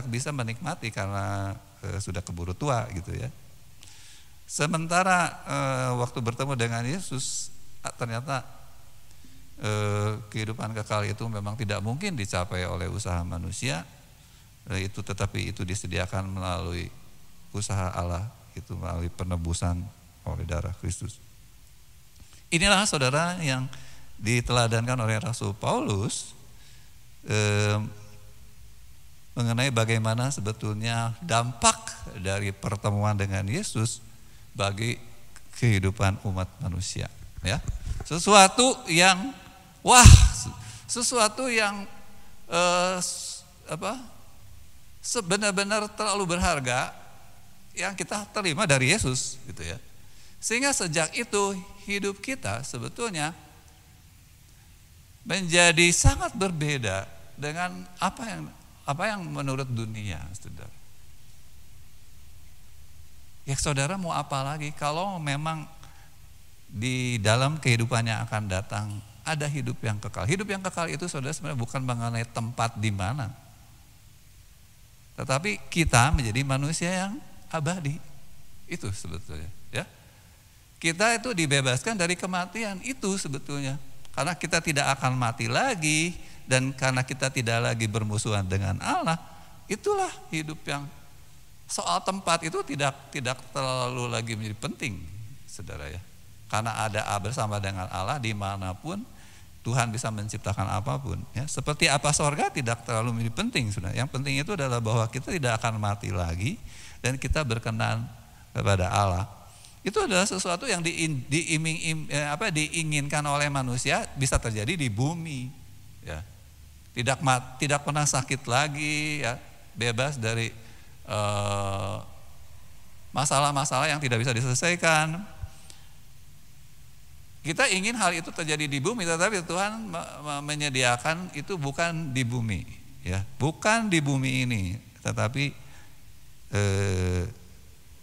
bisa menikmati karena sudah keburu tua gitu ya. Sementara waktu bertemu dengan Yesus ternyata kehidupan kekal itu memang tidak mungkin dicapai oleh usaha manusia. Tetapi itu disediakan melalui usaha Allah, itu melalui penebusan oleh darah Kristus. Inilah saudara yang diteladankan oleh Rasul Paulus mengenai bagaimana sebetulnya dampak dari pertemuan dengan Yesus bagi kehidupan umat manusia. Ya, sesuatu yang benar-benar terlalu berharga yang kita terima dari Yesus gitu ya. Sehingga sejak itu hidup kita sebetulnya menjadi sangat berbeda dengan apa yang menurut dunia, saudara. Ya saudara mau apa lagi kalau memang di dalam kehidupan yang akan datang ada hidup yang kekal. Hidup yang kekal itu saudara sebenarnya bukan mengenai tempat di mana. Tetapi kita menjadi manusia yang abadi. Itu sebetulnya ya. Kita itu dibebaskan dari kematian itu sebetulnya. Karena kita tidak akan mati lagi dan karena kita tidak lagi bermusuhan dengan Allah, itulah hidup yang soal tempat itu tidak terlalu lagi menjadi penting, saudara ya. Karena ada bersama dengan Allah dimanapun Tuhan bisa menciptakan apapun ya. Seperti apa sorga tidak terlalu menjadi penting, saudara. Yang penting itu adalah bahwa kita tidak akan mati lagi dan kita berkenan kepada Allah. Itu adalah sesuatu yang diinginkan oleh manusia bisa terjadi di bumi ya. Tidak pernah sakit lagi ya, bebas dari masalah-masalah yang tidak bisa diselesaikan. Kita ingin hal itu terjadi di bumi, tetapi Tuhan menyediakan itu bukan di bumi ya, bukan di bumi ini, tetapi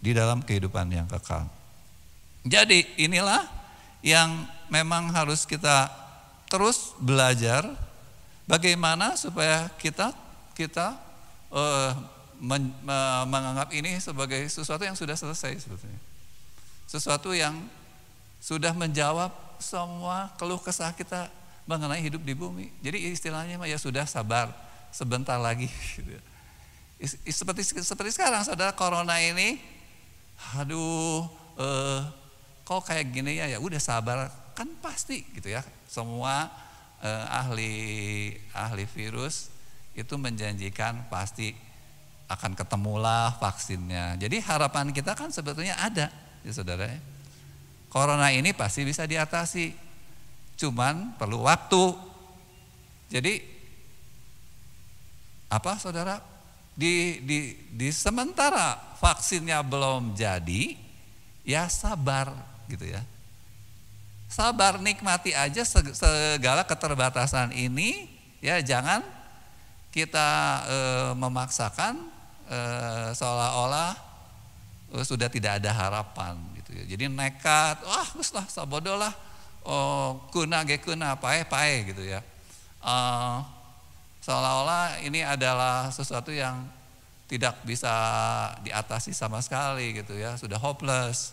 di dalam kehidupan yang kekal. Jadi inilah yang memang harus kita terus belajar bagaimana supaya kita menganggap ini sebagai sesuatu yang sudah selesai sebetulnya. Sesuatu yang sudah menjawab semua keluh kesah kita mengenai hidup di bumi. Jadi istilahnya ya sudah sabar sebentar lagi. Seperti sekarang saudara, corona ini, aduh kok kayak gini ya udah sabar, kan pasti gitu ya. Semua ahli virus itu menjanjikan pasti akan ketemulah vaksinnya. Jadi harapan kita kan sebetulnya ada ya saudara. Corona ini pasti bisa diatasi, cuman perlu waktu. Jadi apa saudara, di sementara vaksinnya belum jadi, ya sabar gitu ya. Sabar, nikmati aja segala keterbatasan ini ya, jangan kita memaksakan seolah-olah sudah tidak ada harapan gitu ya. Jadi nekat, wis lah sabodo lah, kuna pae gitu ya. Seolah-olah ini adalah sesuatu yang tidak bisa diatasi sama sekali gitu ya, sudah hopeless.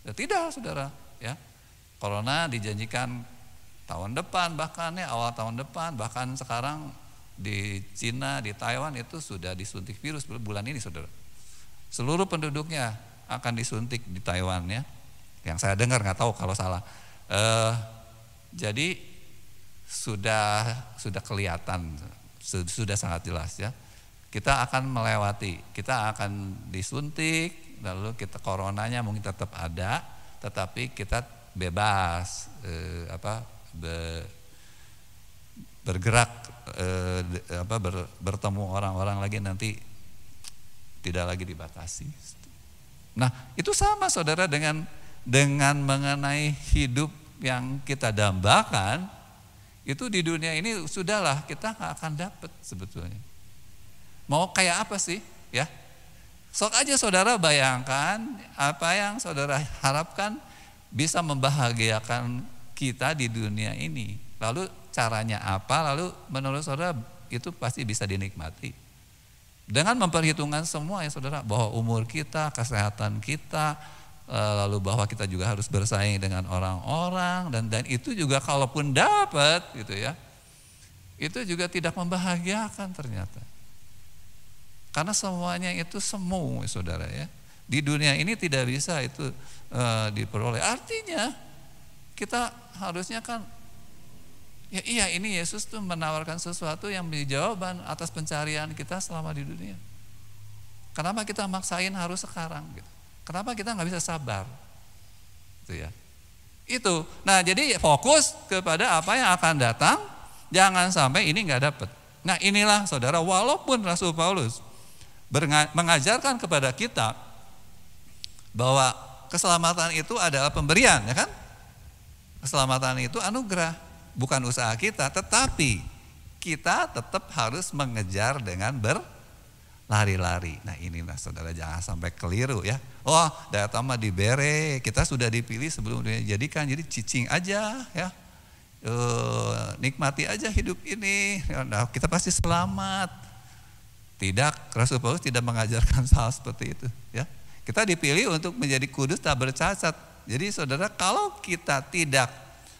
Ya, tidak saudara ya. Corona dijanjikan tahun depan, bahkan ya awal tahun depan, bahkan sekarang di Cina, di Taiwan itu sudah disuntik virus bulan ini saudara. Seluruh penduduknya akan disuntik di Taiwan ya. Yang saya dengar, nggak tahu kalau salah. Jadi sudah kelihatan, sudah sangat jelas ya. Kita akan melewati, kita akan disuntik, lalu kita coronanya mungkin tetap ada, tetapi kita bebas bergerak, bertemu orang-orang lagi, nanti tidak lagi dibatasi. Nah itu sama saudara dengan mengenai hidup yang kita dambakan, itu di dunia ini sudahlah kita gak akan dapat sebetulnya. Mau kayak apa sih ya? Sok aja saudara bayangkan apa yang saudara harapkan bisa membahagiakan kita di dunia ini. Lalu caranya apa? Lalu menurut saudara itu pasti bisa dinikmati. Dengan memperhitungkan semua ya saudara, bahwa umur kita, kesehatan kita, lalu bahwa kita juga harus bersaing dengan orang-orang, dan itu juga kalaupun dapat gitu ya, itu juga tidak membahagiakan ternyata. Karena semuanya itu semu saudara ya. Di dunia ini tidak bisa itu diperoleh. Artinya kita harusnya kan, ya iya, ini Yesus tuh menawarkan sesuatu yang menjadi jawaban atas pencarian kita selama di dunia. Kenapa kita maksain harus sekarang gitu? Kenapa kita nggak bisa sabar? Itu ya. Itu. Nah jadi fokus kepada apa yang akan datang, jangan sampai ini nggak dapat. Nah inilah saudara, walaupun Rasul Paulus mengajarkan kepada kita bahwa keselamatan itu adalah pemberian, ya kan? Keselamatan itu anugerah, bukan usaha kita, tetapi kita tetap harus mengejar dengan berlari-lari. Nah inilah saudara, jangan sampai keliru ya. Oh data mah dibere, kita sudah dipilih sebelum dijadikan, jadi cicing aja ya. Nikmati aja hidup ini, nah, kita pasti selamat. Tidak, Rasul Paulus tidak mengajarkan hal seperti itu ya. Kita dipilih untuk menjadi kudus tak bercacat. Jadi saudara, kalau kita tidak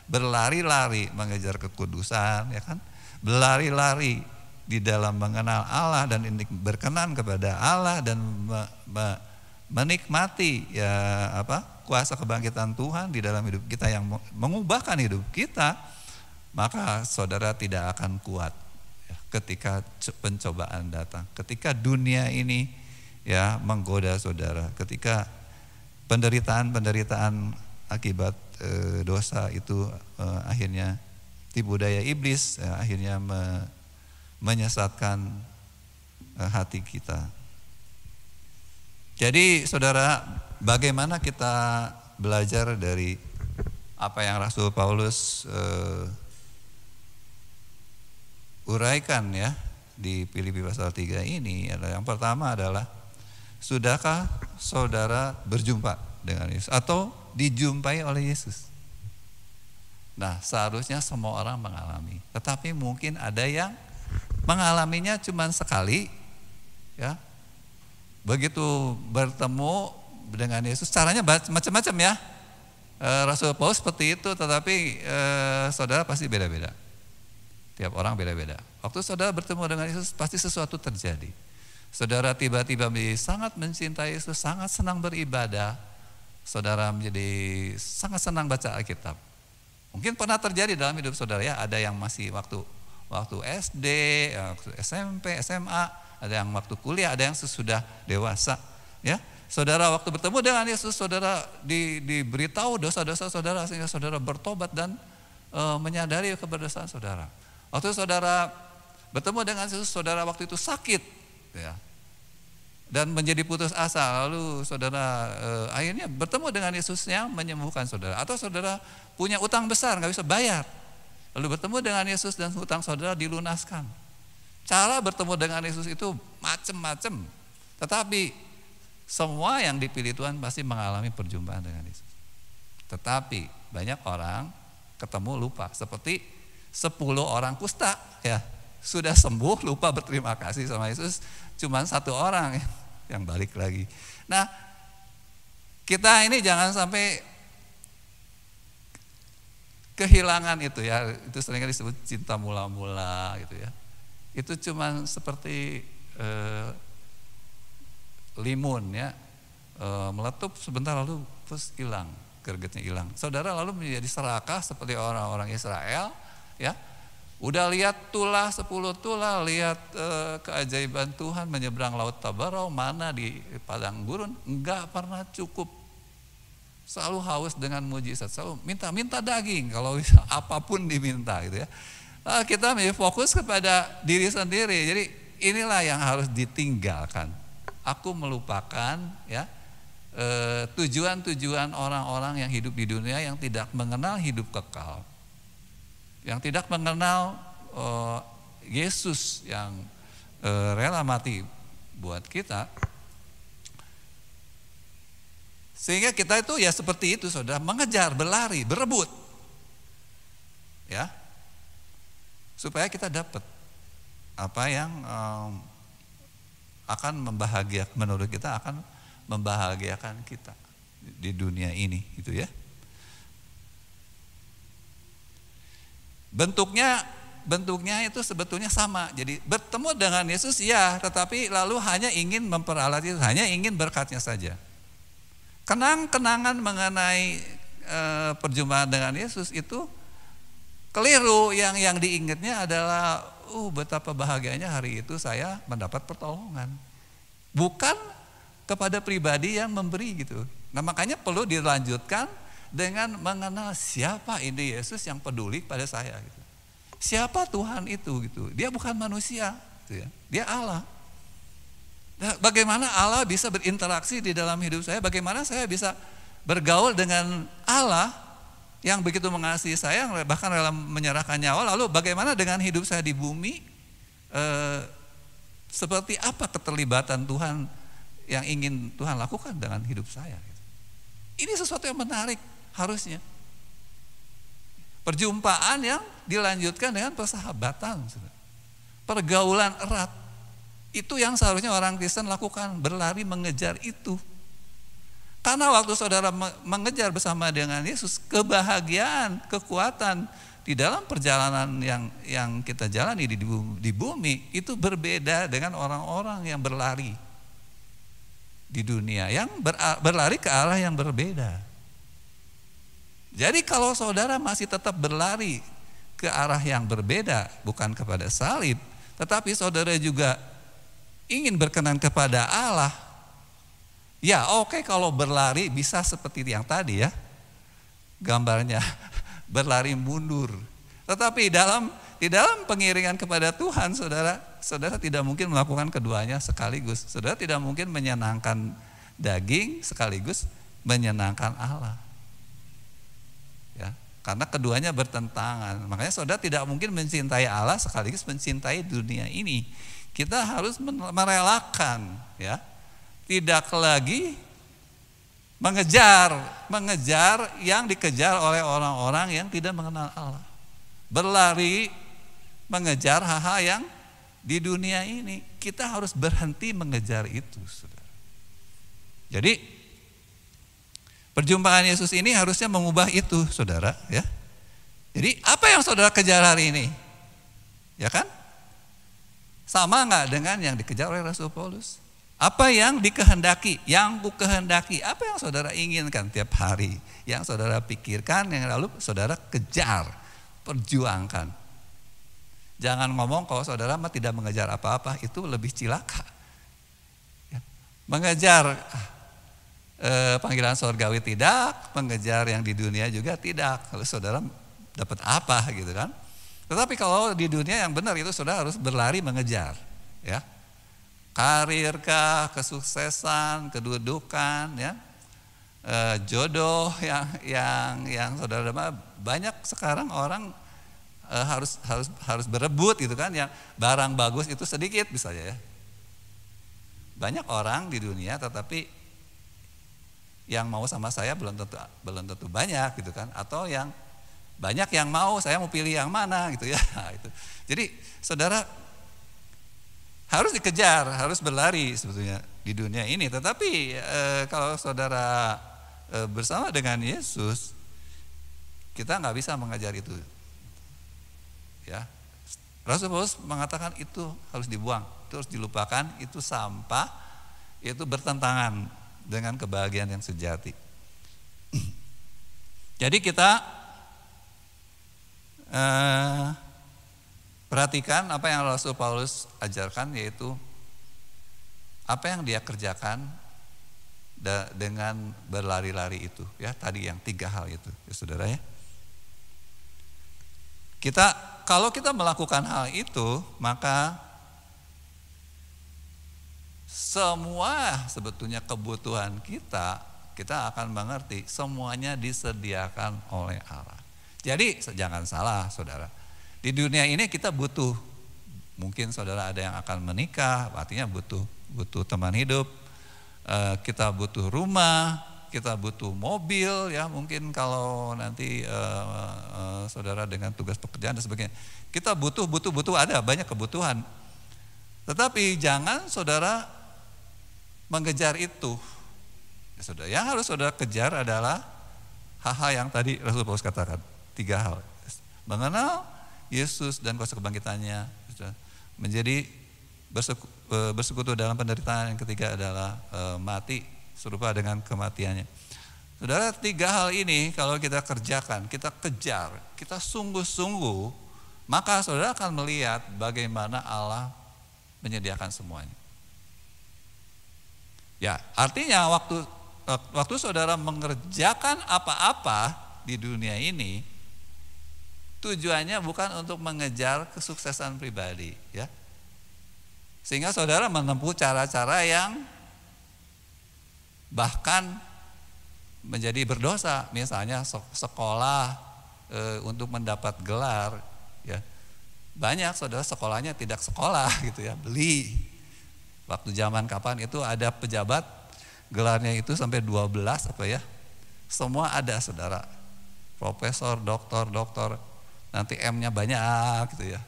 berlari-lari mengejar kekudusan ya kan, berlari-lari di dalam mengenal Allah dan berkenan kepada Allah dan menikmati ya kuasa kebangkitan Tuhan di dalam hidup kita yang mengubahkan hidup kita, maka saudara tidak akan kuat ya, ketika pencobaan datang, ketika dunia ini ya menggoda saudara, ketika penderitaan akibat dosa itu akhirnya tipu daya iblis, akhirnya menyesatkan hati kita. Jadi saudara, bagaimana kita belajar dari apa yang Rasul Paulus uraikan ya di Filipi pasal 3 ini adalah, yang pertama adalah, sudahkah saudara berjumpa dengan Yesus atau dijumpai oleh Yesus? Nah seharusnya semua orang mengalami, tetapi mungkin ada yang mengalaminya cuma sekali ya. Begitu bertemu dengan Yesus, caranya macam-macam ya. Rasul Paulus seperti itu, tetapi saudara pasti beda-beda. Tiap orang beda-beda. Waktu saudara bertemu dengan Yesus pasti sesuatu terjadi. Saudara tiba-tiba sangat mencintai Yesus, sangat senang beribadah, saudara menjadi sangat senang baca Alkitab. Mungkin pernah terjadi dalam hidup saudara ya, ada yang masih waktu SD, waktu SMP, SMA, ada yang waktu kuliah, ada yang sesudah dewasa. Ya, saudara waktu bertemu dengan Yesus, saudara diberitahu dosa-dosa saudara sehingga saudara bertobat dan menyadari keberdosaan saudara. Waktu saudara bertemu dengan Yesus, saudara waktu itu sakit, ya, dan menjadi putus asa. Lalu saudara akhirnya bertemu dengan Yesus yang menyembuhkan saudara. Atau saudara punya utang besar nggak bisa bayar, lalu bertemu dengan Yesus dan utang saudara dilunaskan. Cara bertemu dengan Yesus itu macam-macam, tetapi semua yang dipilih Tuhan pasti mengalami perjumpaan dengan Yesus. Tetapi banyak orang ketemu lupa, seperti 10 orang kusta, ya, sudah sembuh lupa berterima kasih sama Yesus, cuman 1 orang yang balik lagi. Nah, kita ini jangan sampai kehilangan itu ya, itu seringkali disebut cinta mula-mula gitu ya. Itu cuman seperti limun ya, meletup sebentar lalu terus hilang, gregetnya hilang. Saudara lalu menjadi serakah seperti orang-orang Israel ya. Udah lihat tulah 10 tulah, lihat keajaiban Tuhan menyeberang laut Tabarau, mana di padang gurun, enggak pernah cukup. Selalu haus dengan mujizat, selalu minta daging kalau bisa, apapun diminta gitu ya. Nah, kita fokus kepada diri sendiri. Jadi inilah yang harus ditinggalkan. Aku melupakan ya tujuan-tujuan orang-orang yang hidup di dunia yang tidak mengenal hidup kekal, yang tidak mengenal Yesus yang rela mati buat kita. Sehingga kita itu ya seperti itu saudara, mengejar, berlari, berebut ya, supaya kita dapat apa yang akan membahagiakan, menurut kita akan membahagiakan kita di dunia ini gitu ya. Bentuknya itu sebetulnya sama. Jadi bertemu dengan Yesus ya, tetapi lalu hanya ingin memperalat itu, hanya ingin berkatnya saja. Kenang-kenangan mengenai perjumpaan dengan Yesus itu keliru. Yang diingatnya adalah betapa bahagianya hari itu saya mendapat pertolongan, bukan kepada pribadi yang memberi gitu. Nah, makanya perlu dilanjutkan dengan mengenal siapa ini Yesus yang peduli pada saya gitu. Siapa Tuhan itu gitu. Dia bukan manusia gitu ya. Dia Allah. Nah, bagaimana Allah bisa berinteraksi di dalam hidup saya? Bagaimana saya bisa bergaul dengan Allah yang begitu mengasihi saya, bahkan rela menyerahkan nyawa? Lalu bagaimana dengan hidup saya di bumi? Seperti apa keterlibatan Tuhan yang ingin Tuhan lakukan dengan hidup saya? Ini sesuatu yang menarik harusnya. Perjumpaan yang dilanjutkan dengan persahabatan, pergaulan erat. Itu yang seharusnya orang Kristen lakukan, berlari mengejar itu. Karena waktu saudara mengejar bersama dengan Yesus, kebahagiaan, kekuatan di dalam perjalanan yang kita jalani di bumi itu berbeda dengan orang-orang yang berlari di dunia, yang berlari ke arah yang berbeda. Jadi kalau saudara masih tetap berlari ke arah yang berbeda, bukan kepada salib, tetapi saudara juga ingin berkenan kepada Allah, ya oke, kalau berlari bisa seperti yang tadi ya, gambarnya berlari mundur. Tetapi di dalam pengiringan kepada Tuhan, saudara tidak mungkin melakukan keduanya sekaligus. Saudara tidak mungkin menyenangkan daging sekaligus menyenangkan Allah. Ya, karena keduanya bertentangan. Makanya saudara tidak mungkin mencintai Allah sekaligus mencintai dunia ini. Kita harus merelakan ya, tidak lagi mengejar yang dikejar oleh orang-orang yang tidak mengenal Allah. Berlari mengejar hal-hal yang di dunia ini. Kita harus berhenti mengejar itu, saudara. Jadi perjumpaan Yesus ini harusnya mengubah itu, saudara ya. Jadi apa yang saudara kejar hari ini? Ya kan? Sama enggak dengan yang dikejar oleh Rasul Paulus? Apa yang dikehendaki, yang ku kehendaki, apa yang saudara inginkan tiap hari, yang saudara pikirkan, yang lalu saudara kejar, perjuangkan. Jangan ngomong kalau saudara mah tidak mengejar apa-apa, itu lebih cilaka. Ya. Mengejar panggilan surgawi tidak, mengejar yang di dunia juga tidak. Lalu saudara dapat apa gitu kan? Tetapi kalau di dunia yang benar itu saudara harus berlari mengejar, ya. Karir kah, kesuksesan, kedudukan, ya, jodoh yang saudara banyak sekarang orang harus berebut gitu kan, yang barang bagus itu sedikit misalnya ya. Banyak orang di dunia tetapi yang mau sama saya belum tentu banyak gitu kan, atau yang banyak yang mau, saya mau pilih yang mana gitu ya. Itu. Jadi saudara harus dikejar, harus berlari sebetulnya di dunia ini. Tetapi kalau saudara bersama dengan Yesus, kita nggak bisa mengejar itu. Ya, Rasul Paulus mengatakan itu harus dibuang, itu harus dilupakan, itu sampah, itu bertentangan dengan kebahagiaan yang sejati. Jadi kita perhatikan apa yang Rasul Paulus ajarkan, yaitu apa yang dia kerjakan dengan berlari-lari itu, ya tadi yang 3 hal itu, ya saudara ya. Kalau kita melakukan hal itu, maka semua sebetulnya kebutuhan kita akan mengerti semuanya disediakan oleh Allah. Jadi jangan salah saudara. Di dunia ini kita butuh, mungkin saudara ada yang akan menikah, artinya butuh teman hidup, kita butuh rumah, kita butuh mobil, ya mungkin kalau nanti saudara dengan tugas pekerjaan dan sebagainya, kita butuh ada banyak kebutuhan. Tetapi jangan saudara mengejar itu. Ya, saudara, yang harus saudara kejar adalah hal-hal yang tadi Rasul Paulus katakan, 3 hal: mengenal Yesus dan kuasa kebangkitannya, menjadi bersekutu dalam penderitaan. Yang ketiga adalah mati serupa dengan kematiannya. Saudara, 3 hal ini kalau kita kerjakan, kita kejar, kita sungguh-sungguh, maka saudara akan melihat bagaimana Allah menyediakan semuanya. Ya, artinya waktu saudara mengerjakan apa-apa di dunia ini, tujuannya bukan untuk mengejar kesuksesan pribadi, ya. Sehingga saudara menempuh cara-cara yang bahkan menjadi berdosa, misalnya sekolah untuk mendapat gelar, ya. Banyak saudara sekolahnya tidak sekolah gitu ya, beli. Waktu zaman kapan itu ada pejabat gelarnya itu sampai 12 apa ya. Semua ada saudara. Profesor, doktor, nanti M-nya banyak gitu ya.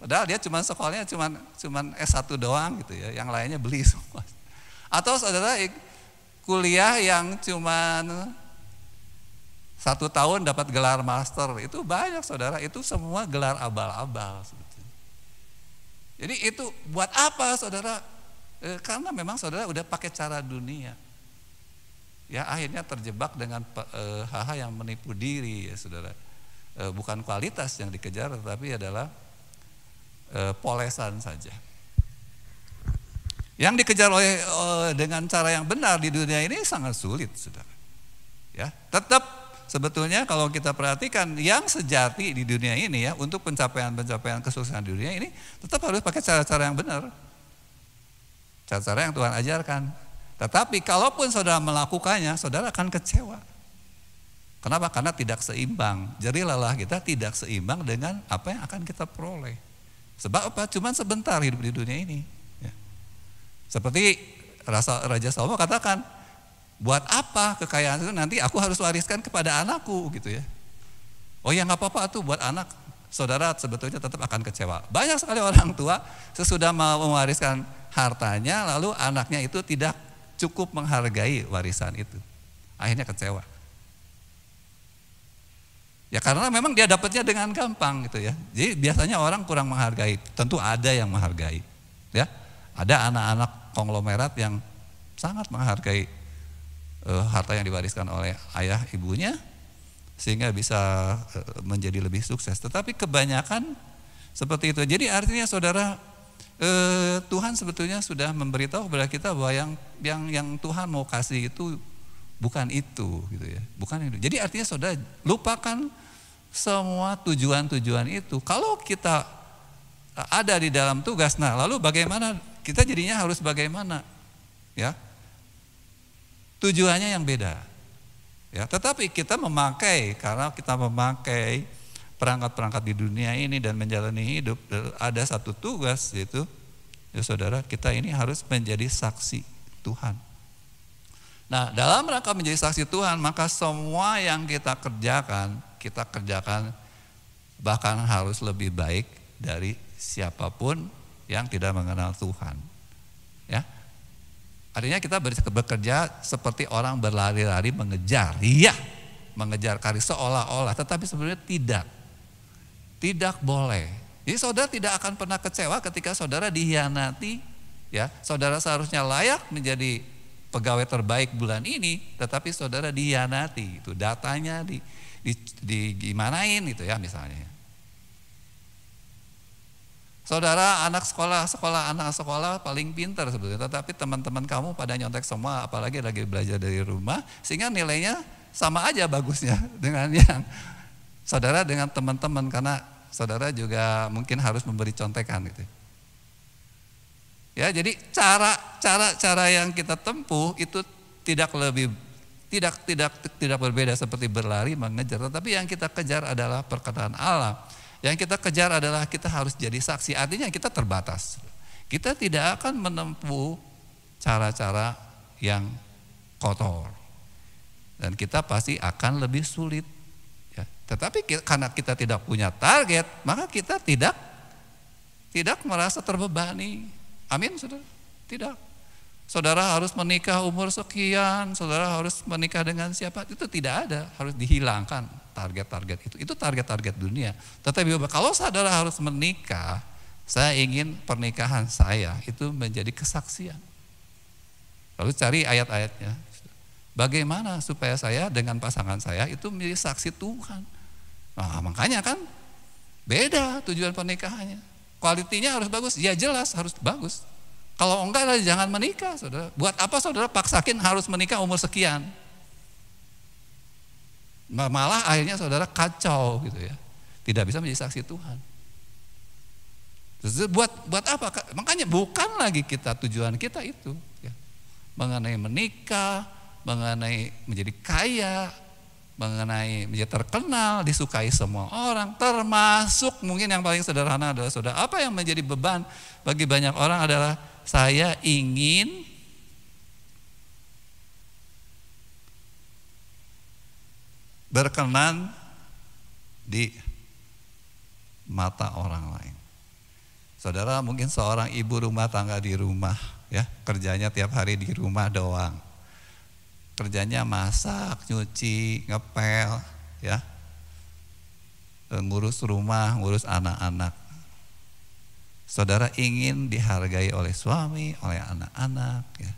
Padahal dia sekolahnya cuman S1 doang gitu ya, yang lainnya beli semua. Atau saudara kuliah yang cuman 1 tahun dapat gelar master, itu banyak saudara, itu semua gelar abal-abal sebetulnya. Jadi itu buat apa saudara? Karena memang saudara udah pakai cara dunia. Ya akhirnya terjebak dengan hal-hal yang menipu diri ya saudara. Bukan kualitas yang dikejar, tetapi adalah polesan saja. Yang dikejar dengan cara yang benar di dunia ini sangat sulit saudara. Ya, tetap sebetulnya kalau kita perhatikan yang sejati di dunia ini ya, untuk pencapaian kesuksesan di dunia ini tetap harus pakai cara-cara yang benar. Cara-cara yang Tuhan ajarkan. Tetapi kalaupun saudara melakukannya, saudara akan kecewa. Kenapa? Karena tidak seimbang. Jadi lelah kita tidak seimbang dengan apa yang akan kita peroleh. Sebab apa? Cuman sebentar hidup di dunia ini. Ya. Seperti Raja Salomo katakan, buat apa kekayaan itu, nanti aku harus wariskan kepada anakku gitu ya. Oh ya nggak apa-apa tuh buat anak. Saudara sebetulnya tetap akan kecewa. Banyak sekali orang tua sesudah mewariskan hartanya, lalu anaknya itu tidak cukup menghargai warisan itu. Akhirnya kecewa. Ya karena memang dia dapatnya dengan gampang gitu ya. Jadi biasanya orang kurang menghargai. Tentu ada yang menghargai. Ya, ada anak-anak konglomerat yang sangat menghargai harta yang diwariskan oleh ayah ibunya sehingga bisa menjadi lebih sukses. Tetapi kebanyakan seperti itu. Jadi artinya saudara, Tuhan sebetulnya sudah memberitahu kepada kita bahwa yang Tuhan mau kasih itu bukan itu gitu ya, bukan itu. Jadi artinya saudara lupakan semua tujuan-tujuan itu. Kalau kita ada di dalam tugas, nah lalu bagaimana kita jadinya harus bagaimana? Ya. Tujuannya yang beda. Ya, tetapi kita karena kita memakai perangkat-perangkat di dunia ini dan menjalani hidup, ada satu tugas, yaitu ya saudara, kita ini harus menjadi saksi Tuhan. Nah, dalam rangka menjadi saksi Tuhan, maka semua yang kita kerjakan bahkan harus lebih baik dari siapapun yang tidak mengenal Tuhan. Ya. Artinya kita bekerja seperti orang berlari-lari mengejar karir seolah-olah, tetapi sebenarnya tidak boleh. Jadi saudara tidak akan pernah kecewa ketika saudara dihianati, ya. Saudara seharusnya layak menjadi pegawai terbaik bulan ini, tetapi saudara dihianati, itu datanya gimanain gitu ya misalnya. Saudara anak sekolah paling pintar sebetulnya, tetapi teman-teman kamu pada nyontek semua, apalagi lagi belajar dari rumah, sehingga nilainya sama aja bagusnya dengan yang saudara dengan teman-teman, karena saudara juga mungkin harus memberi contekan gitu. Ya, jadi cara yang kita tempuh itu tidak berbeda seperti berlari mengejar, tetapi yang kita kejar adalah perkataan Allah. Yang kita kejar adalah kita harus jadi saksi, artinya kita terbatas. Kita tidak akan menempuh cara-cara yang kotor. Dan kita pasti akan lebih sulit. Ya. Tetapi karena kita tidak punya target, maka kita tidak merasa terbebani. Amin, saudara? Tidak. Saudara harus menikah umur sekian, saudara harus menikah dengan siapa, itu tidak ada, harus dihilangkan. Target-target itu target-target dunia. Tetapi kalau saudara harus menikah, saya ingin pernikahan saya itu menjadi kesaksian. Lalu cari ayat-ayatnya. Bagaimana supaya saya dengan pasangan saya itu menjadi saksi Tuhan. Nah, makanya kan beda tujuan pernikahannya. Kualitinya harus bagus, ya jelas harus bagus. Kalau enggak jangan menikah, saudara. Buat apa saudara paksakin harus menikah umur sekian? Malah akhirnya saudara kacau gitu ya, tidak bisa menjadi saksi Tuhan. Terus buat apa? Makanya bukan lagi tujuan kita itu ya. Mengenai menikah, mengenai menjadi kaya, mengenai menjadi terkenal, disukai semua orang, termasuk mungkin yang paling sederhana adalah saudara, apa yang menjadi beban bagi banyak orang adalah saya ingin berkenan di mata orang lain. Saudara mungkin seorang ibu rumah tangga di rumah ya, kerjanya tiap hari di rumah doang. Kerjanya masak, nyuci, ngepel ya. Ngurus rumah, ngurus anak-anak. Saudara ingin dihargai oleh suami, oleh anak-anak ya,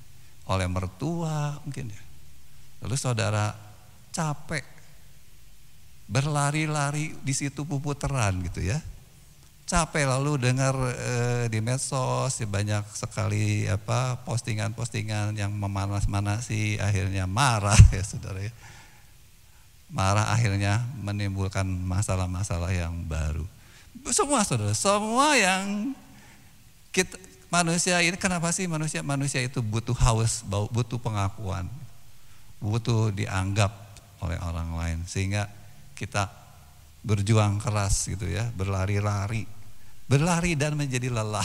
oleh mertua mungkin ya. Lalu saudara capek berlari-lari di situ puputeran gitu ya, capek lalu dengar di medsos ya, banyak sekali postingan-postingan yang memanas-manasi, akhirnya marah ya saudara ya, marah akhirnya menimbulkan masalah-masalah yang baru. Semua saudara, semua yang manusia ini, kenapa sih manusia itu butuh haus, butuh pengakuan, butuh dianggap oleh orang lain, sehingga kita berjuang keras gitu ya, berlari dan menjadi lelah.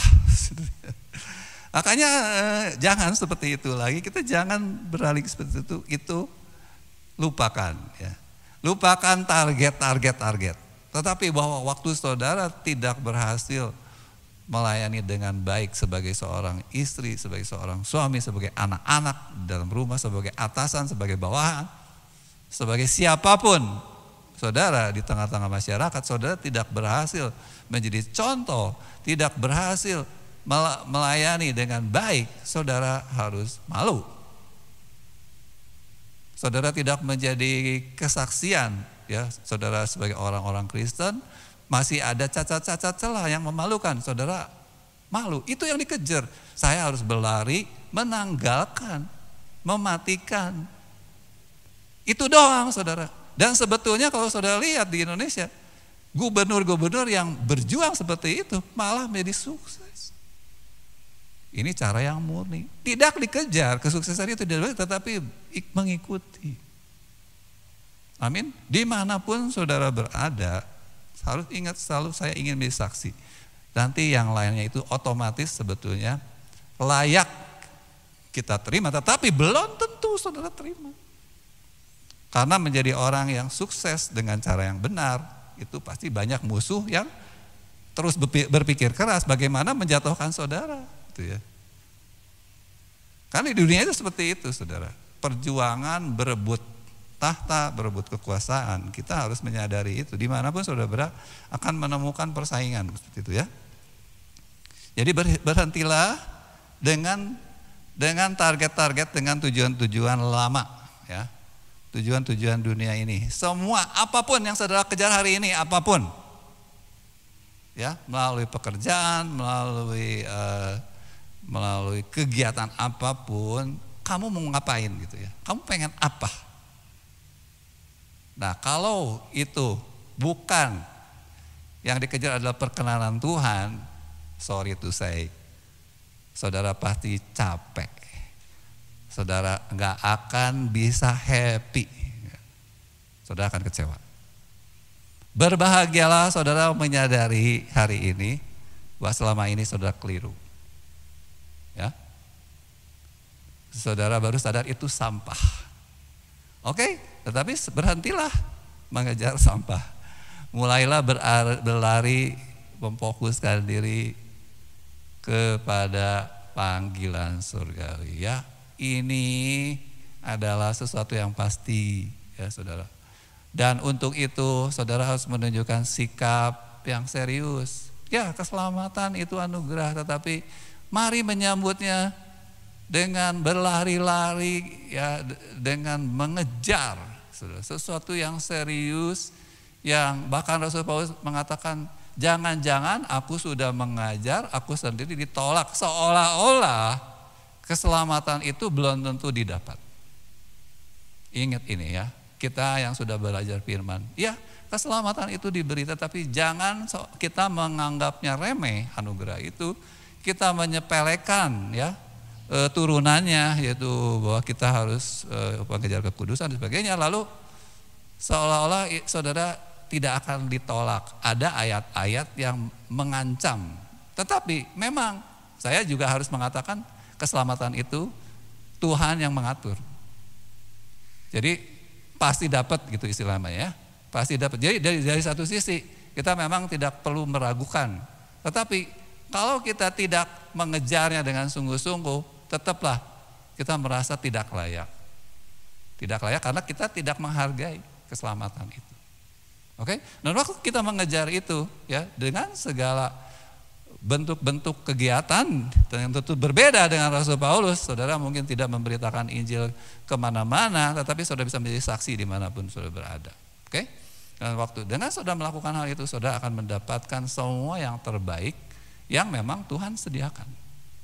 Makanya jangan seperti itu lagi, kita jangan beralih seperti itu lupakan ya. Lupakan target. Tetapi bahwa waktu saudara tidak berhasil melayani dengan baik sebagai seorang istri, sebagai seorang suami, sebagai anak-anak dalam rumah, sebagai atasan, sebagai bawahan, sebagai siapapun, saudara di tengah-tengah masyarakat, saudara tidak berhasil menjadi contoh, tidak berhasil melayani dengan baik, saudara harus malu. Saudara tidak menjadi kesaksian, ya, saudara sebagai orang-orang Kristen masih ada cacat-cacat celah yang memalukan, saudara malu. Itu yang dikejar. Saya harus berlari, menanggalkan, mematikan. Itu doang, saudara. Dan sebetulnya kalau saudara lihat di Indonesia, gubernur-gubernur yang berjuang seperti itu malah menjadi sukses. Ini cara yang murni. Tidak dikejar, kesuksesan itu tidak, tetapi mengikuti. Amin. Dimanapun saudara berada, harus ingat selalu saya ingin menjadi saksi. Nanti yang lainnya itu otomatis sebetulnya layak kita terima, tetapi belum tentu saudara terima. Karena menjadi orang yang sukses dengan cara yang benar, itu pasti banyak musuh yang terus berpikir keras bagaimana menjatuhkan saudara. Gitu ya. Karena di dunia itu seperti itu, saudara. Perjuangan berebut tahta, berebut kekuasaan, kita harus menyadari itu. Dimanapun saudara berada akan menemukan persaingan seperti itu ya. Jadi berhentilah dengan target-target, dengan tujuan-tujuan lama ya. Tujuan-tujuan dunia ini. Semua apapun yang saudara kejar hari ini, apapun. Ya, melalui pekerjaan, melalui kegiatan apapun, kamu mau ngapain gitu ya. Kamu pengen apa? Nah, kalau itu bukan yang dikejar adalah perkenanan Tuhan, sorry to say, saudara pasti capek. Saudara nggak akan bisa happy. Saudara akan kecewa. Berbahagialah saudara menyadari hari ini bahwa selama ini saudara keliru. Ya. Saudara baru sadar itu sampah. Oke, tetapi berhentilah mengejar sampah. Mulailah berlari, memfokuskan diri kepada panggilan surgawi ya. Ini adalah sesuatu yang pasti ya saudara. Dan untuk itu saudara harus menunjukkan sikap yang serius. Ya, keselamatan itu anugerah, tetapi mari menyambutnya dengan berlari-lari ya, dengan mengejar saudara, sesuatu yang serius, yang bahkan Rasul Paulus mengatakan jangan-jangan aku sudah mengajar, aku sendiri ditolak, seolah-olah keselamatan itu belum tentu didapat. Ingat ini ya, kita yang sudah belajar firman, ya keselamatan itu diberi, tetapi jangan kita menganggapnya remeh anugerah itu, kita menyepelekan ya turunannya, yaitu bahwa kita harus mengejar kekudusan dan sebagainya, lalu seolah-olah saudara tidak akan ditolak. Ada ayat-ayat yang mengancam, tetapi memang saya juga harus mengatakan keselamatan itu Tuhan yang mengatur. Jadi pasti dapat gitu istilahnya ya. Pasti dapat. Jadi dari satu sisi kita memang tidak perlu meragukan. Tetapi kalau kita tidak mengejarnya dengan sungguh-sungguh, tetaplah kita merasa tidak layak. Tidak layak karena kita tidak menghargai keselamatan itu. Oke? Dan waktu kita mengejar itu ya dengan segala bentuk-bentuk kegiatan yang tentu berbeda dengan Rasul Paulus, saudara mungkin tidak memberitakan Injil kemana-mana, tetapi saudara bisa menjadi saksi dimanapun saudara berada. Oke? Dan dengan saudara melakukan hal itu, saudara akan mendapatkan semua yang terbaik yang memang Tuhan sediakan.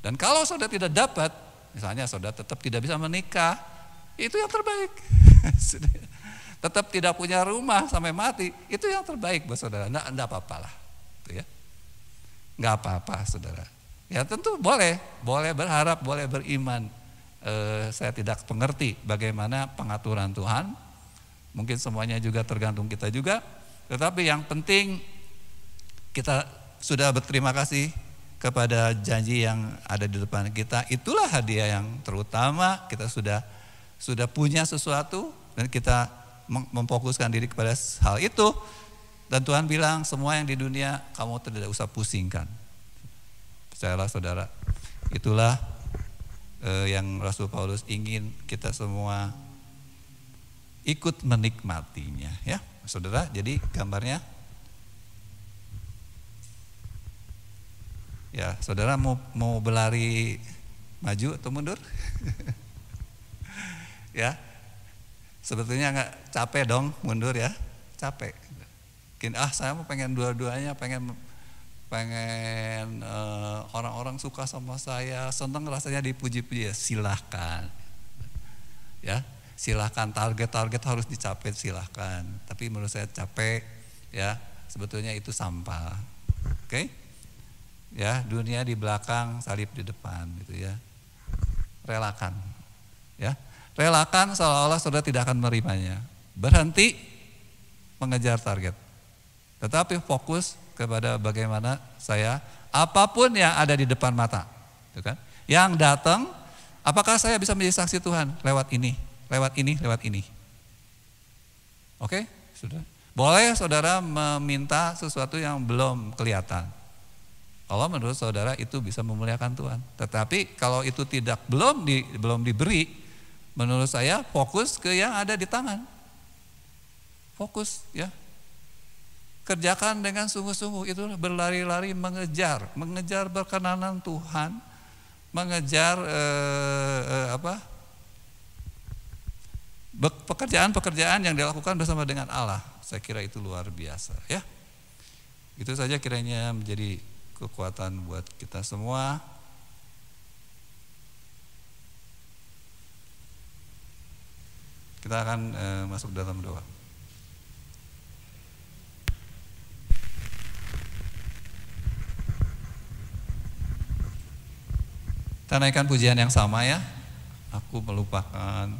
Dan kalau saudara tidak dapat, misalnya saudara tetap tidak bisa menikah, itu yang terbaik. Tetap tidak punya rumah sampai mati, itu yang terbaik buat saudara. Enggak apa-apalah. Itu ya. Enggak apa-apa saudara. Ya tentu boleh berharap, boleh beriman. Saya tidak mengerti bagaimana pengaturan Tuhan. Mungkin semuanya juga tergantung kita juga. Tetapi yang penting kita sudah berterima kasih kepada janji yang ada di depan kita. Itulah hadiah yang terutama. Kita sudah punya sesuatu dan kita memfokuskan diri kepada hal itu. Dan Tuhan bilang semua yang di dunia kamu tidak usah pusingkan. Percayalah saudara, itulah yang Rasul Paulus ingin kita semua ikut menikmatinya ya saudara. Jadi gambarnya Ya, saudara mau berlari maju atau mundur? Ya, sebetulnya nggak capek dong mundur ya, capek. Mungkin saya mau pengen dua-duanya, pengen orang-orang suka sama saya, seneng rasanya dipuji-puji, ya silahkan. Ya, silahkan, target harus dicapai, silahkan. Tapi menurut saya capek, ya sebetulnya itu sampah. Oke? Ya, dunia di belakang, salib di depan, gitu ya. Relakan, ya. Relakan seolah-olah saudara tidak akan menerimanya. Berhenti mengejar target. Tetapi fokus kepada bagaimana saya, apapun yang ada di depan mata, gitu kan? Yang datang, apakah saya bisa menjadi saksi Tuhan lewat ini, lewat ini, lewat ini? Oke, sudah. Boleh saudara meminta sesuatu yang belum kelihatan. Kalau menurut saudara itu bisa memuliakan Tuhan. Tetapi kalau itu belum diberi, menurut saya fokus ke yang ada di tangan. Fokus, ya. Kerjakan dengan sungguh-sungguh, itu berlari-lari mengejar berkenanan Tuhan, mengejar pekerjaan yang dilakukan bersama dengan Allah. Saya kira itu luar biasa, ya. Itu saja kiranya menjadi kekuatan buat kita semua. Kita akan masuk dalam doa. Kita naikkan pujian yang sama ya. Aku melupakan.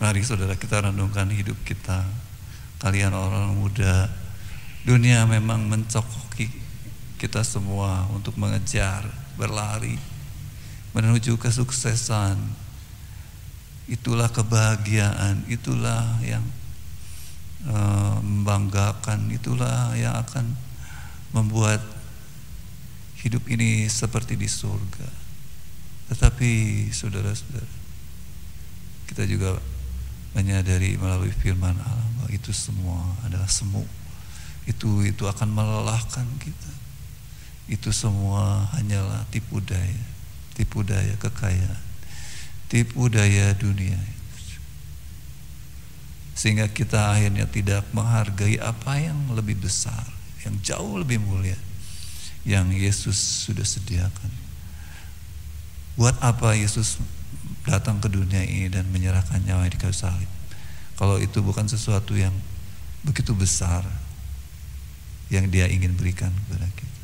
Mari saudara kita renungkan hidup kita. Kalian orang muda, dunia memang mencokoki kita semua untuk mengejar, berlari, menuju kesuksesan. Itulah kebahagiaan, itulah yang membanggakan, itulah yang akan membuat hidup ini seperti di surga. Tetapi saudara-saudara, kita juga menyadari melalui firman Allah bahwa itu semua adalah semu. Itu akan melelahkan kita. Itu semua hanyalah tipu daya kekayaan, tipu daya dunia. Sehingga kita akhirnya tidak menghargai apa yang lebih besar, yang jauh lebih mulia, yang Yesus sudah sediakan. Buat apa Yesus datang ke dunia ini dan menyerahkan nyawa di kayu salib? Kalau itu bukan sesuatu yang begitu besar yang Dia ingin berikan kepada kita.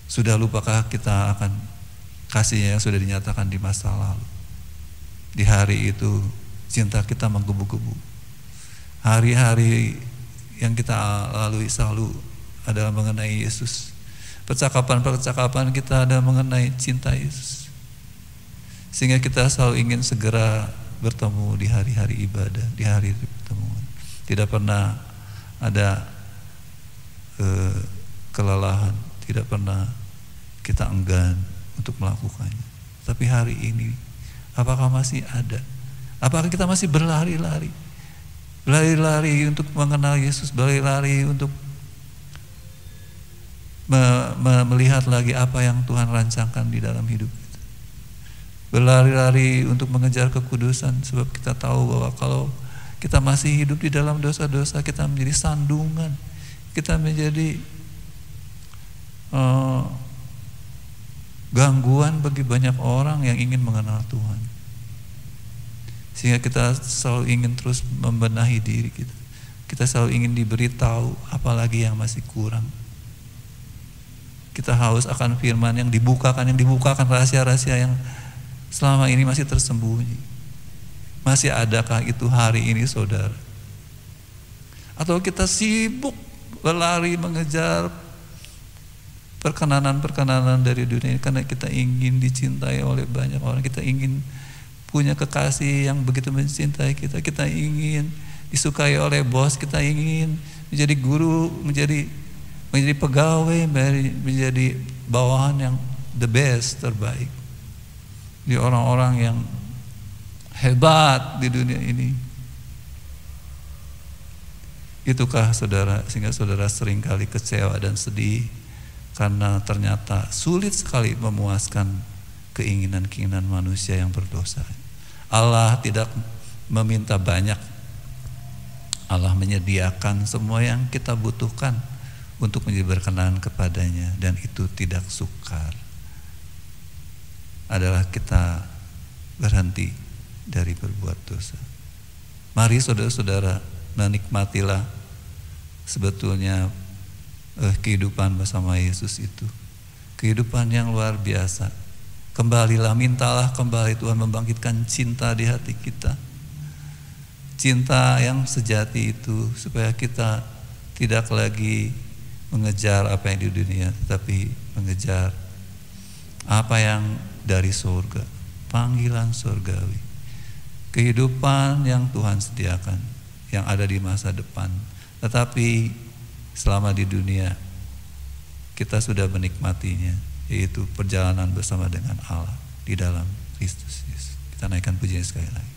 Sudah lupakah kita akan kasih-Nya yang sudah dinyatakan di masa lalu? Di hari itu cinta kita menggebu-gebu. Hari-hari yang kita lalui selalu adalah mengenai Yesus. Percakapan-percakapan kita ada mengenai cinta Yesus. Sehingga kita selalu ingin segera bertemu di hari-hari ibadah, di hari pertemuan. Tidak pernah ada kelelahan, tidak pernah kita enggan untuk melakukannya. Tapi hari ini, apakah masih ada? Apakah kita masih berlari-lari? Berlari-lari untuk mengenal Yesus, berlari-lari untuk melihat lagi apa yang Tuhan rancangkan di dalam hidup kita. Berlari-lari untuk mengejar kekudusan, sebab kita tahu bahwa kalau kita masih hidup di dalam dosa-dosa, kita menjadi sandungan, kita menjadi gangguan bagi banyak orang yang ingin mengenal Tuhan. Sehingga kita selalu ingin terus membenahi diri kita. Kita selalu ingin diberitahu apalagi yang masih kurang. Kita haus akan firman yang dibukakan rahasia-rahasia yang selama ini masih tersembunyi. Masih adakah itu hari ini, saudara? Atau kita sibuk berlari mengejar perkenanan dari dunia ini karena kita ingin dicintai oleh banyak orang, kita ingin punya kekasih yang begitu mencintai kita, kita ingin disukai oleh bos, kita ingin menjadi guru, menjadi pegawai, menjadi bawahan yang the best, terbaik, di orang-orang yang hebat di dunia ini. Itukah saudara, sehingga saudara seringkali kecewa dan sedih karena ternyata sulit sekali memuaskan keinginan-keinginan manusia yang berdosa. Allah tidak meminta banyak. Allah menyediakan semua yang kita butuhkan untuk menjadi berkenan kepadanya, dan itu tidak sukar. Adalah kita berhenti dari berbuat dosa. Mari saudara-saudara, menikmatilah sebetulnya kehidupan bersama Yesus itu. Kehidupan yang luar biasa. Kembalilah, mintalah kembali Tuhan membangkitkan cinta di hati kita. Cinta yang sejati itu, supaya kita tidak lagi mengejar apa yang di dunia, tetapi mengejar apa yang dari surga, panggilan surgawi, kehidupan yang Tuhan sediakan, yang ada di masa depan. Tetapi selama di dunia kita sudah menikmatinya, yaitu perjalanan bersama dengan Allah di dalam Kristus Yesus. Kita naikkan pujian sekali lagi.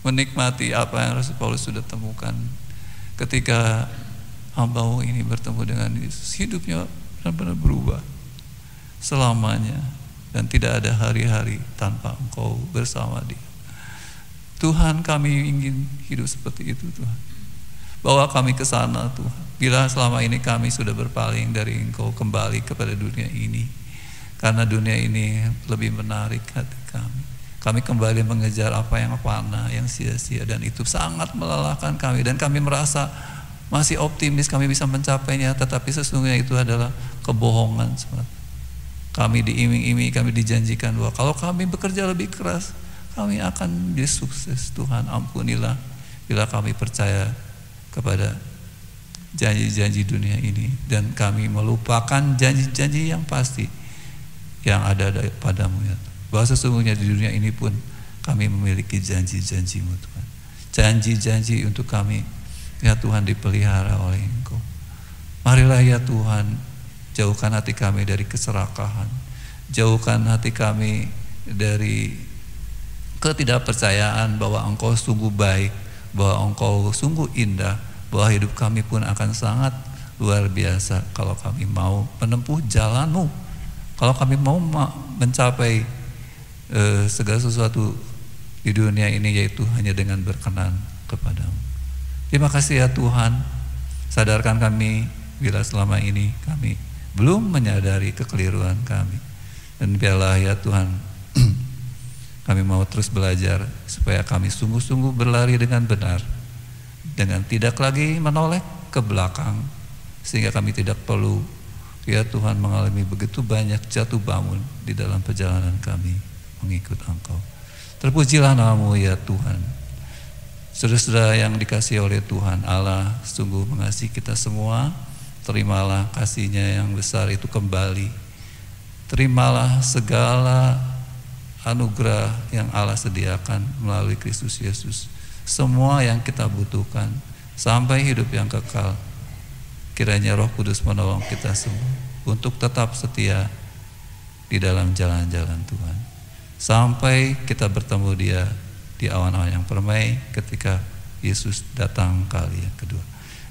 Menikmati apa yang Rasul Paulus sudah temukan ketika hamba ini bertemu dengan Yesus. Hidupnya benar-benar berubah selamanya, dan tidak ada hari-hari tanpa Engkau bersama dia. Tuhan, kami ingin hidup seperti itu Tuhan. Bawa kami ke sana Tuhan. Bila selama ini kami sudah berpaling dari Engkau, kembali kepada dunia ini, karena dunia ini lebih menarik hati kami. Kami kembali mengejar apa yang fana, yang sia-sia, dan itu sangat melelahkan kami, dan kami merasa masih optimis kami bisa mencapainya, tetapi sesungguhnya itu adalah kebohongan semata. Kami diiming-imingi, kami dijanjikan bahwa kalau kami bekerja lebih keras, kami akan jadi sukses. Tuhan, ampunilah bila kami percaya kepada janji-janji dunia ini, dan kami melupakan janji-janji yang pasti yang ada padamu ya Tuhan. Bahwa sesungguhnya di dunia ini pun kami memiliki janji-janji-Mu Tuhan. Janji-janji untuk kami ya Tuhan dipelihara oleh Engkau. Marilah ya Tuhan, jauhkan hati kami dari keserakahan, jauhkan hati kami dari ketidakpercayaan bahwa Engkau sungguh baik, bahwa Engkau sungguh indah, bahwa hidup kami pun akan sangat luar biasa kalau kami mau menempuh jalan-Mu, kalau kami mau mencapai segala sesuatu di dunia ini, yaitu hanya dengan berkenan kepadamu. Terima kasih ya Tuhan, sadarkan kami bila selama ini kami belum menyadari kekeliruan kami, dan biarlah ya Tuhan kami mau terus belajar supaya kami sungguh-sungguh berlari dengan benar, dengan tidak lagi menoleh ke belakang, sehingga kami tidak perlu ya Tuhan mengalami begitu banyak jatuh bangun di dalam perjalanan kami mengikut Engkau. Terpujilah nama-Mu ya Tuhan. Saudara-saudara yang dikasihi oleh Tuhan, Allah sungguh mengasihi kita semua. Terimalah kasih-Nya yang besar itu kembali. Terimalah segala anugerah yang Allah sediakan melalui Kristus Yesus. Semua yang kita butuhkan sampai hidup yang kekal. Kiranya Roh Kudus menolong kita semua untuk tetap setia di dalam jalan-jalan Tuhan, sampai kita bertemu Dia di awan-awan yang permai ketika Yesus datang kali yang kedua.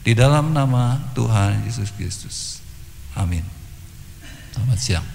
Di dalam nama Tuhan Yesus Kristus. Amin. Selamat siang.